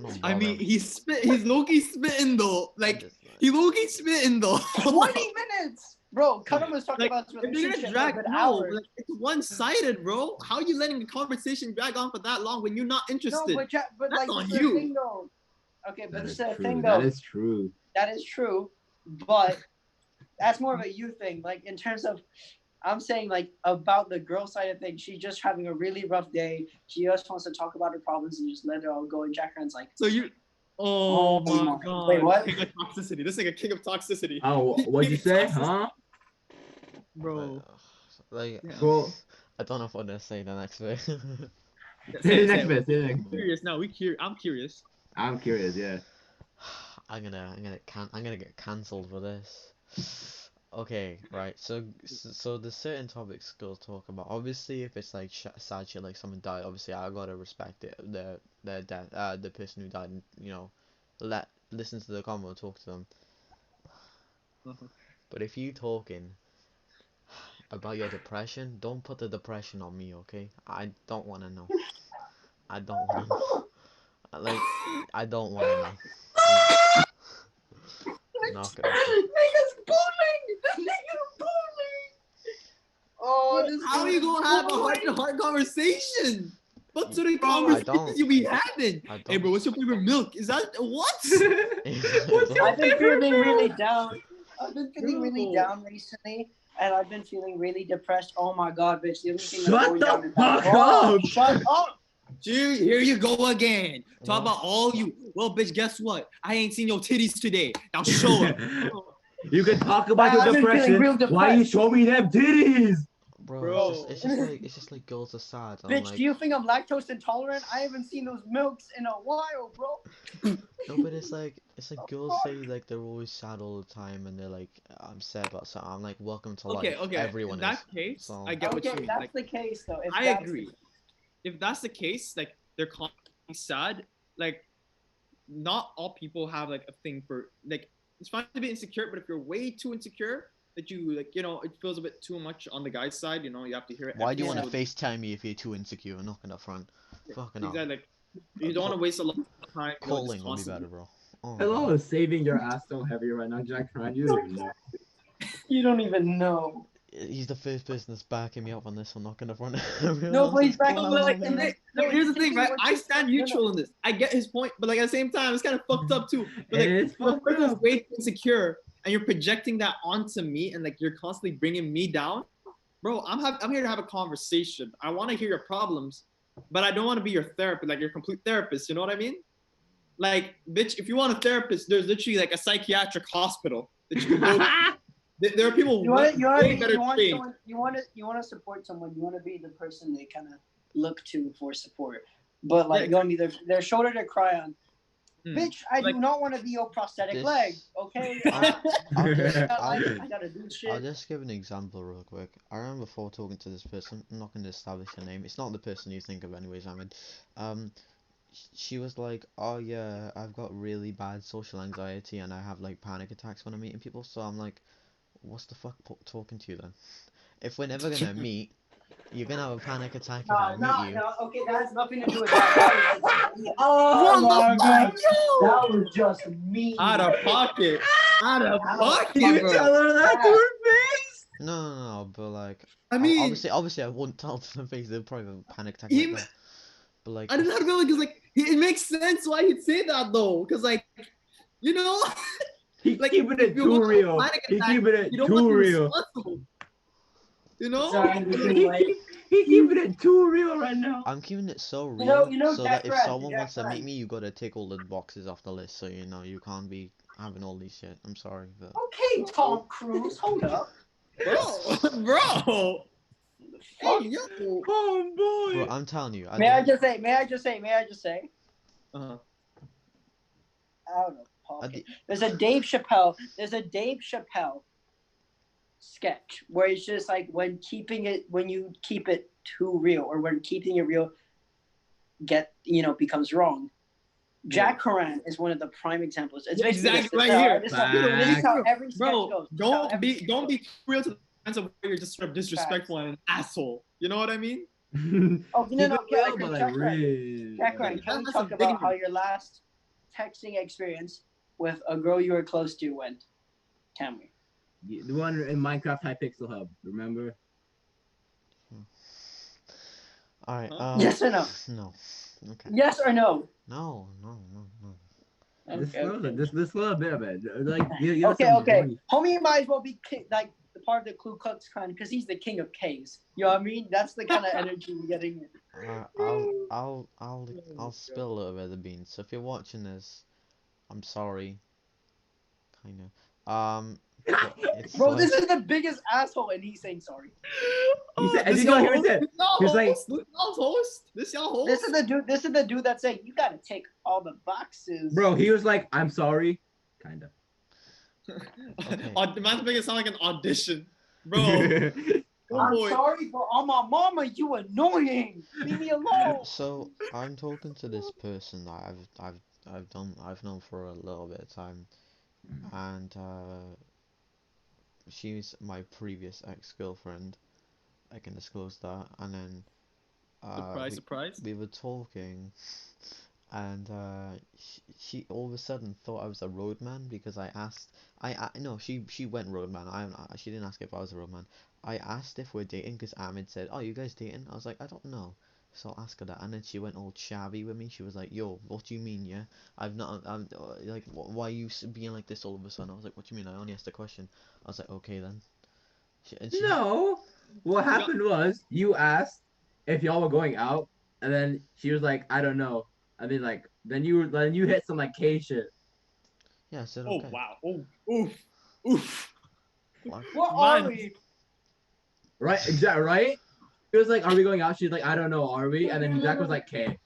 not I mean, bothered. he's low-key spitting though. I'm Like, just like- he low-key spitting though. 20 minutes, bro. Cuddum was talking Like, about his if you're relationship gonna for drag, an no, hour. like, it's one-sided, bro. How are you letting a conversation drag on for that long when you're not No, interested? but That's like on this is you. the thing though. Okay, but That this is is the true. thing That though. is true. That is true, but that's more of a you thing. Like in terms of, I'm saying like about the girl side of things. She's just having a really rough day. She just wants to talk about her problems and just let it all go. And Jack Ryan's like, So you, oh my my- god, wait, what? King of toxicity. This nigga king of toxicity. Oh, what'd you say, huh? Bro? Like, Yeah. Well, I don't know if I'm gonna say the next bit. say the next bit. Say the next bit. Curious now. I'm curious. I'm curious. Yeah. I'm gonna get cancelled for this. Okay, right. So there's certain topics girls talk about. Obviously, if it's like sad shit, like someone died, obviously I gotta respect it. The death, the person who died. You know, listen to the convo, talk to them. But if you talking about your depression, don't put the depression on me, okay? I don't wanna know. I don't wanna know. Like, I don't wanna know. Not gonna. niggas bullying. The niggas bullying. Oh, this. How are you gonna have a heart-to-heart conversation? What sort of I conversation don't. you be having? I Hey, don't. bro, what's your favorite milk? Is that what? I've been feeling really down. I've been feeling really Bro. down recently, and I've been feeling really depressed. Oh my god, bitch! The only thing Shut that's going the down is fuck that. Oh, up! shut up! Dude, here you go again. Talk What? about all you. Well, bitch, guess what? I ain't seen your titties today. Now show up. You can talk about I've your been feeling depression. real Why you depressed. show me them titties? Bro, Bro. it's just like girls are sad. I'm Bitch, like, do you think I'm lactose intolerant? I haven't seen those milks in a while, bro. no, but it's like girls say like they're always sad all the time and they're like, I'm sad about something. I'm like, welcome to Okay, life. okay. Everyone In that is. case, So I get what you Okay, mean. that's Like, the case though. If I that's agree. If that's the case, like they're constantly sad, like not all people have like a thing for like it's fine to be insecure, but if you're way too insecure that you like, you know, it feels a bit too much on the guy's side, you know, you have to hear it. why do you every want to single- FaceTime me if you're too insecure? Knocking up front. Fucking hell. Exactly, like you don't want to waste a lot of time. You know, just Calling will be better, constantly. bro. Oh, Hello, God. is saving your ass so heavy right now, Jack Ryan? You don't even know. You don't even know. He's the first person that's backing me up on this one. Knocking up front. No, but he's back No, on but like, the- and No, like, here's the he's thing, right? thinking I what stand you- neutral in this. I get his point, but like at the same time, it's kind of fucked up too. But like, It's if a fucked person's up. way too insecure and you're projecting that onto me, and like you're constantly bringing me down, bro. I'm here to have a conversation. I want to hear your problems, but I don't want to be your therapist, like your complete therapist. You know what I mean? Like, bitch, if you want a therapist, there's literally like a psychiatric hospital that you can go to. There are people way better trained. You want to support someone. You want to be the person they kind of look to for support. But like, Yeah. you want to be their shoulder to cry on. Bitch, I Like- do not want to be your prosthetic This- leg. Okay, I'll just, I gotta do shit. I'll just give an example real quick. I remember before talking to this person, I'm not going to establish her name. It's not the person you think of anyways, Ahmed. She was like, oh yeah, I've got really bad social anxiety and I have like panic attacks when I'm meeting people. So I'm like, what's the fuck talking to you then? If we're never going to meet, you're going to have a panic attack if I meet you. No, okay, that has nothing to do with that. Oh my god, That was just me. out of pocket, out of pocket, You bro. tell her that to her face? No, but like, I mean, obviously I wouldn't tell to the face. They'd probably have a panic attack He like ma- that. But like, I don't know how to feel because like it makes sense why he'd say that though, because like, you know, He Like, keeping if it you too want a real. panic He attack, keeping it you don't want too to be real. responsible. You know? Sorry, He keeping it too real right now. I'm keeping it so real, know so Jack that if Brad, someone Jack wants to Brad. meet me, you gotta take all the boxes off the list. So you know you can't be having all these shit. I'm sorry, but Okay, Tom Cruise, hold up. Bro. Hey, yo. Oh boy. bro, I'm telling you. May I don't- just say? Uh-huh. Out of I pocket. di- There's a Dave Chappelle sketch where it's just like when you keep it too real, or when keeping it real becomes wrong. Jack Horan is one of the prime examples. It's Yeah, basically exactly, this. right here. This is how every sketch Bro, goes. This is how every sketch don't goes. be real to the sense of where you're just sort of disrespectful and an asshole. You know what I mean? Oh, Keep no, it okay, real, but like Jack Ryan. real. Jack Ryan, can we That's talk some about dignity. how your last texting experience with a girl you were close to went? Can we? The one in Minecraft Hypixel Hub, remember? All right. Huh? Yes or no? No. Okay. Yes or no? No. Just Okay, slow, okay. just slow a bit of it. Like you Okay, okay. Homie might as well be like the part of the Ku Klux Klan because he's the king of caves. You know what I mean? That's the kind of energy we're getting. I'll spill a little bit of the beans. So if you're watching this, I'm sorry. Kind of. But it's Bro, like, this is the biggest asshole, and he's saying sorry. He said, this you know, y'all he said, he was like, this y'all host. This is the dude. This is the dude that's saying you gotta take all the boxes. bro, he was like, I'm sorry, kind of. Okay. Man's making it sound like an audition, bro. Oh I'm boy. sorry for all my mama. You annoying. Leave me alone. So I'm talking to this person that I've known for a little bit of time, and she's my previous ex-girlfriend. I can disclose that. And then Surprise, surprise. we were talking, and she all of a sudden thought I was a roadman because I asked. I no, she went roadman. She didn't ask if I was a roadman. I asked if we're dating because Ahmed said, "Oh, you guys dating?" I was like, "I don't know." So I'll ask her that, and then she went all chavvy with me. She was like, "Yo, what do you mean, yeah? I've not, I'm like, why are you being like this all of a sudden?" I was like, "What do you mean? I only asked a question." I was like, "Okay then." She, No, what happened was you asked if y'all were going out, and then she was like, I don't know. I mean, like, then you hit some like K shit. yeah, I said Oh okay. wow. Oh oof. Oof. What? What Man. are we? Right, Jack, right? He was like, "Are we going out?" She's like, "I don't know, are we?" And then Jack was like, "K,"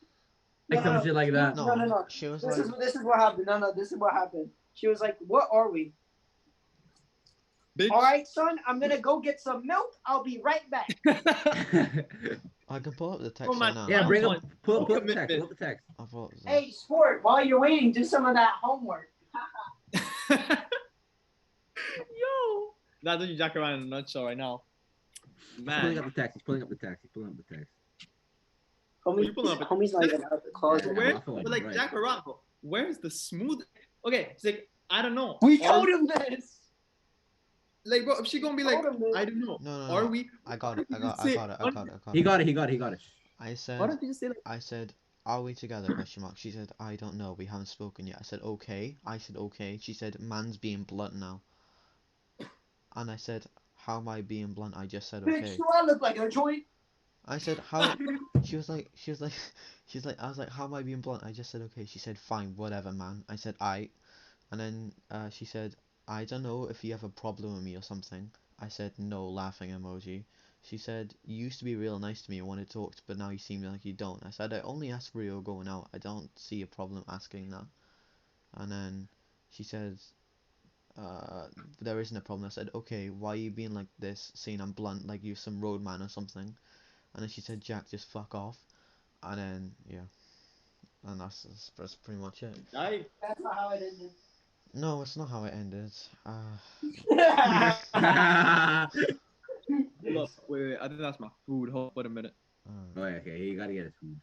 like some shit like that. No. She was This like, is what happened. No, this is what happened. She was like, "What are we?" Bitch. All right, son. I'm gonna go get some milk. I'll be right back. I can pull up the text Oh, man. right now. Yeah, bring up, pull No up the text, commitment. pull up the text. I thought it was Hey, sport. While you're waiting, do some of that homework. Yo. That's what you jack around in a nutshell right now. He's pulling Man. up the text. He's pulling up the text. He's pulling up the text. You pull up a- Homie's not even out of the closet. Yeah. Where, I feel like but like you're right. Jack around, bro. Where's the smooth? Okay, it's like I don't know. We Are- told him this. Like, bro, if she gonna be like, Told him this. I don't know. No. Are we? I got it. Why I don't got you it. just say- I got it. He got it. He got it. He got it. I Why said, don't you just say like? I said, are we together? Question mark. She said, I don't know. We haven't spoken yet. I said, okay. I said, okay. She said, man's being blunt now. And I said, how am I being blunt? I just said, Bitch, okay. do I look like a joint? I said, how? She was like, I was like, how am I being blunt? I just said, okay. She said, fine, whatever, man. I said, and then she said, I don't know if you have a problem with me or something. I said, no, laughing emoji. She said, you used to be real nice to me and wanted to talk, but now you seem like you don't. I said, I only asked for you going out. I don't see a problem asking that. And then she said, there isn't a problem. I said, okay, why are you being like this, saying I'm blunt, like you're some roadman or something? And then she said, Jack, just fuck off. And then, yeah. And that's pretty much it. I That's not how it ended. No, it's not how it ended. hold up. Wait. I think that's my food. Hold on a minute. Oh, yeah, okay, he gotta get his food.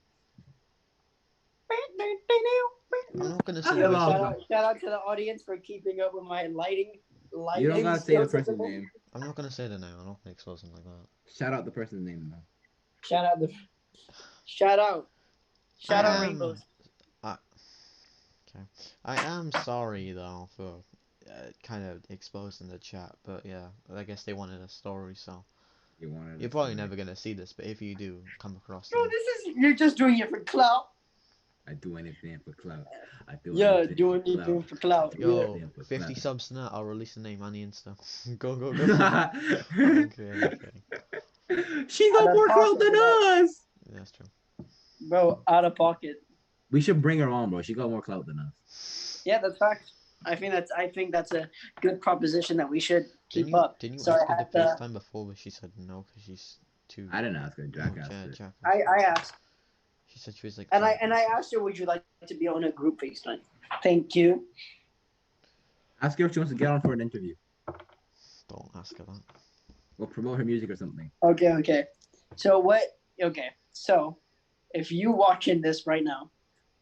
I'm not gonna say Hello. Shout out to the audience for keeping up with my lighting. You don't gotta say the skills at person's moment. name. I'm not gonna say the name. I'm not gonna expose him like that. Shout out the person's name though. Shout out Um, Rainbows. Okay. I am sorry though for kind of exposing the chat, but yeah, I guess they wanted a story, so You wanted. you're probably never gonna see this, but if you do come across Bro, them, you're just doing it for clout. I do anything for clout. I do. Yeah, anything doing for clout. for clout. I do yo, anything for 50 clout. subs tonight, I'll release the name on the Insta. Go. Okay. Okay. She got more clout than us. That's true. Bro, out of pocket. We should bring her on, bro. She got more clout than us. Yeah, that's fact. I think that's a good proposition that we should keep up. Didn't you Sorry, ask I her had to to- FaceTime before, but she said no because she's too. I didn't ask her. Jack much, asked her. Jack. I asked. She situation like And that. I asked her, would you like to be on a group FaceTime? Thank you. Ask her if she wants to get on for an interview. Don't ask her that. Or promote her music or something. Okay. So if you watching this right now,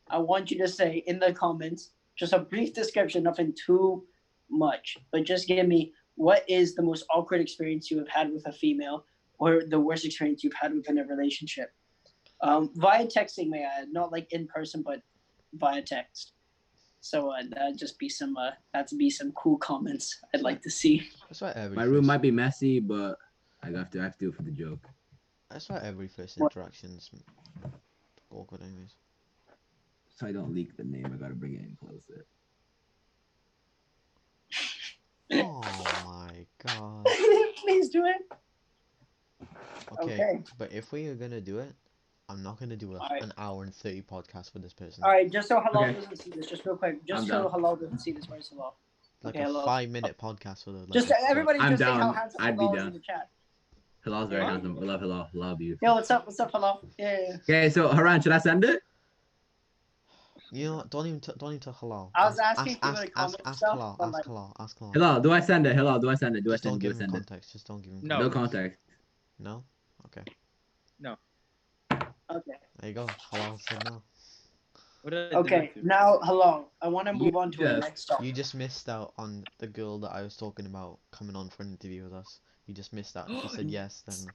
I want you to say in the comments just a brief description, nothing too much, but just give me what is the most awkward experience you have had with a female, or the worst experience you've had within a relationship. Via texting, may I add, not like in person, but via text. So that'd be some cool comments I'd like to see. That's why every My room first, might be messy, but I have to do it for the joke. that's why every first interaction's awkward anyways. So I don't leak the name, I gotta bring it in closer. Oh my god. Please do it. Okay, but if we are gonna do it, I'm not gonna do Alright. an hour and 30 podcast for this person. All right, just so Halal Okay. doesn't see this, just real quick, just I'm so down. Halal doesn't see this, where's Halal? Like Okay, a hello. 5-minute podcast for the. Like, Just everybody, I'm just say how down. handsome I'd be Halal is down. in the chat. Hilal's very Huh? handsome. I love Hilal. Love you. Yo, what's up, Halal? Yeah. Okay, so Haran, should I send it? You know what? Don't even tell Halal. I was asking ask, for the ask, comment ask stuff, Halal. but Ask like, Halal. Ask Halal. Hilal, do I send it? Hilal, do I send it? Do I Just send don't it? Do I give him send it? context. Just don't give him. No. No Context. contact. No. Okay. okay. There you go. Halal said no. What did I Okay, do? now Halal, I want to move You on to our just- next topic. You just missed out on the girl that I was talking about coming on for an interview with us. You just missed out. If you said yes, then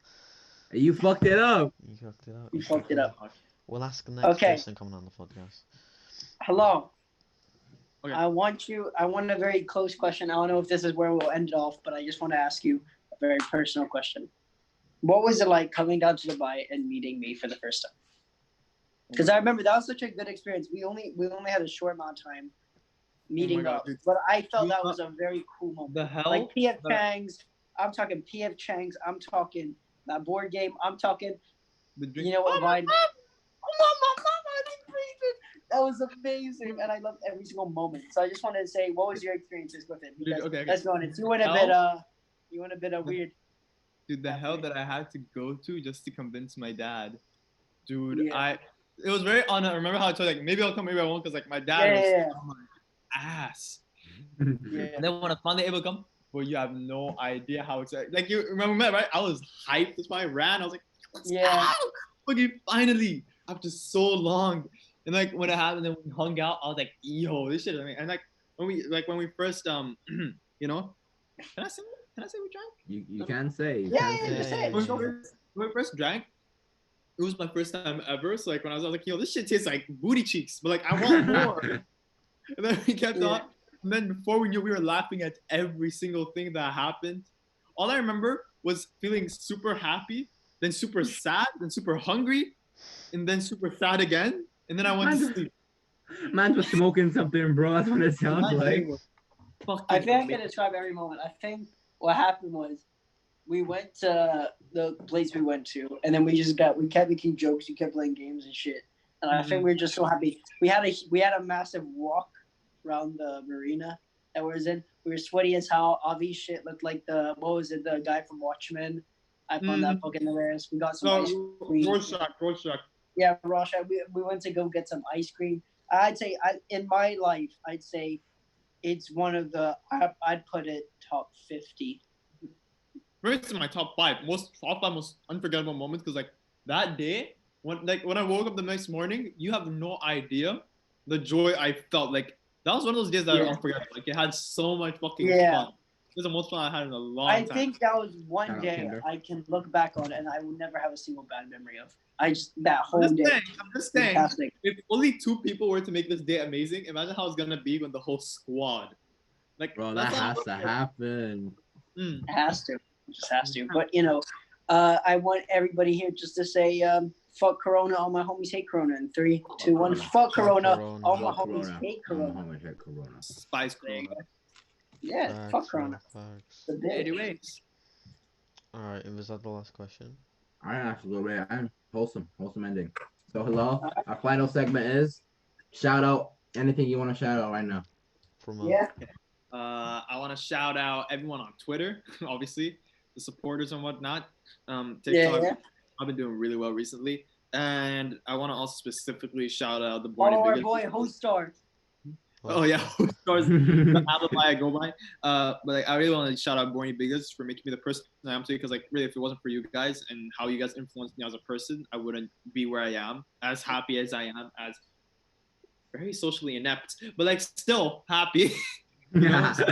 You fucked it up. you fucked it up. You fucked it up. We'll ask the next Okay. person coming on the podcast. Halal, Okay. I want a very close question. I don't know if this is where we'll end it off, but I just want to ask you a very personal question. What was it like coming down to Dubai and meeting me for the first time? Because I remember that was such a good experience. We only had a short amount of time meeting God, up, dude. but I felt You that know- was a very cool moment. The hell? Like PF the- Chang's, I'm talking PF Chang's, I'm talking that board game, I'm talking, the drink. you know what, Vine? That was amazing, and I loved every single moment. So I just wanted to say, what was your experiences with it? Because Okay. let's be honest, you went a bit weird. Dude, the hell that I had to go to just to convince my dad. Dude, Yeah. it was very I remember how I told like maybe I'll come, maybe I won't, because like my dad was Yeah. on my ass. Yeah. And then when I finally able to come, well, you have no idea how excited. Like you remember me, right? I was hyped. That's why I ran. I was like, let's Yeah. go. Okay, finally, after so long. And like when it happened, then we hung out. I was like, yo, this shit. I mean, and like when we first you know, can I say we drank? You can say. You Yeah, can yeah, just say it. When we first drank, it was my first time ever. So like when I was like, yo, this shit tastes like booty cheeks, but like I want more. And then we kept on. And then before we knew, we were laughing at every single thing that happened. All I remember was feeling super happy, then super sad, then super hungry, and then super sad again. And then I went to sleep. Man was smoking something, bro. That's what it sounds That day like. was fucking I think I can amazing. describe every moment. I think what happened was we went to the place we went to, and then we kept making jokes, we kept playing games and shit. And I think we were just so happy. We had a massive walk around the marina that we was in. We were sweaty as hell. Avi's shit looked like the guy from Watchmen. I found that fucking hilarious. We got some ice cream. Rorschach. Yeah, Rorschach. We went to go get some ice cream. I'd say in my life, I'd say it's one of the I'd put it top 50. It's in my top five most unforgettable moments, because like that day when I woke up the next morning, you have no idea the joy I felt. Like that was one of those days that are unforgettable. Like it had so much fucking fun. It was the most fun I had in a long time. I think that was one Shout out day Kinder. I can look back on and I will never have a single bad memory of. That whole I'm day. just saying, Fantastic. if only 2 people were to make this day amazing, imagine how it's gonna be when the whole squad. Like Bro, that that's has how- to happen. It has to. It just has to. But I want everybody here just to say fuck Corona, all my homies hate Corona. In 3, 2, 1. Fuck Corona, Corona. all my Fuck homies Corona. hate All my Corona. homies hate Corona. Spice There you Corona. go. Yeah, Facts, fuck Corona. facts. The bitch. Anyways, Alright, was that the last question? I didn't have to go there. I'm wholesome ending. So hello, our final segment is shout out anything you want to shout out right now. From Yeah. I want to shout out everyone on Twitter, obviously, the supporters and whatnot. TikTok, Yeah. I've been doing really well recently. And I want to also specifically shout out the Borny Oh, our Biggas. boy, host star. Oh yeah, stars the alibi I go by. But like, I really want to shout out Borny Biggas for making me the person I am today. Because like, really, if it wasn't for you guys and how you guys influenced me as a person, I wouldn't be where I am, as happy as I am, as very socially inept, but like still happy. You know? So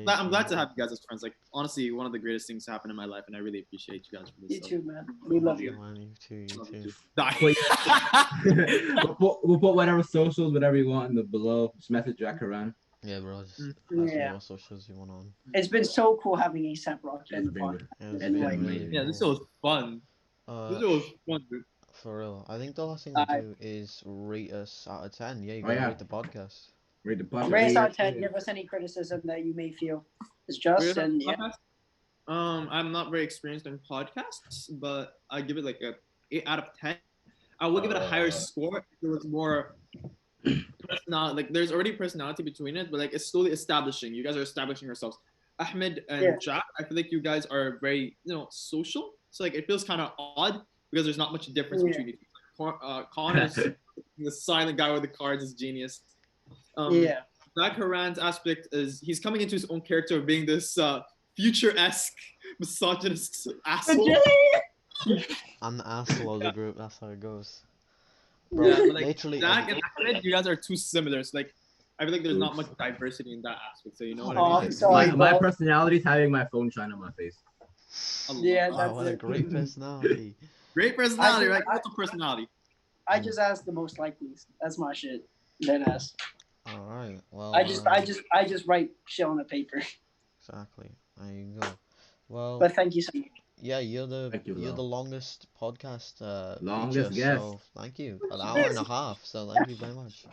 I'm glad to have you guys as friends. Like honestly, one of the greatest things to happen in my life, and I really appreciate you guys for this. You too, man. We love you. Man, you too, you too. We'll put whatever socials, whatever you want in the below. Just message Jack around. Yeah, bro. Just ask Yeah. me what socials you want on. It's been so cool having ASAP Rocky on It's the been pod. good. Yeah, it's And been like- really Yeah, this cool. show was fun. This show was fun, dude. For real. I think the last thing we do is rate us out of 10. Yeah, you gotta rate the podcast. Read the podcast. Rate us out of 10. Give us any criticism that you may feel is just. And yeah. I'm not very experienced in podcasts, but I give it like a 8 out of 10. I will give it a higher score if there was more personality. Like there's already personality between it, but like it's slowly establishing. You guys are establishing yourselves. Ahmed and Jack, I feel like you guys are very, social. So like it feels kind of odd because there's not much difference between you. Connor's the silent guy with the cards is genius. Zach Haran's aspect is he's coming into his own character of being this future-esque misogynist asshole. I'm the asshole of the group. That's how it goes. Bro, Yeah, but, like, literally. Zach and Ahmed, you guys are too similar. So like, I feel like there's not much diversity in that aspect. So you know what I mean? I'm sorry, My bro. personality is having my phone shine on my face. Yeah, Oh, that's what a it. great personality. Great personality, I- right? What's a personality? I just asked the most likely. That's my shit. Then ask. All right. Well. I just write shit on the paper. Exactly. There you go. Well. But thank you so much. Yeah, you're Thank you, the Will. longest podcast Longest feature, guest. so thank you. An hour and a half, so thank you very much.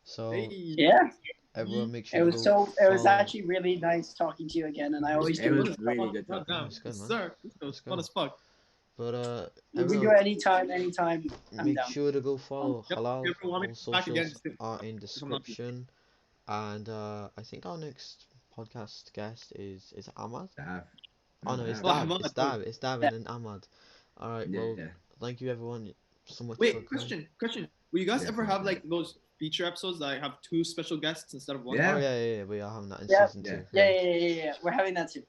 So Yeah. everyone make sure It to was go it was follow- actually really nice talking to you again, and I always It do. was really good talking. It's good, man. Sir, this was fun as fuck. But We do everyone, it anytime. I'm make down. sure to go follow Yep, Halal. if you want me All back again, socials are in description. And I think our next podcast guest is Ahmad. Oh no, it's Dab. Dab. It's Dab and Ahmad. All right. Well, Yeah. thank you everyone so much. Wait, for coming. question. Will you guys Yeah, ever please. have like those feature episodes that have 2 special guests instead of one? Yeah. Oh yeah. We are having that in Yeah. season 2. Yeah. We're having that too.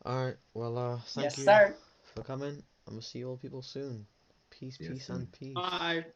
All right. Well, thank Yes, you sir. for coming. I'm gonna see you all people soon. Peace, Yes, peace, sir. and peace. Bye.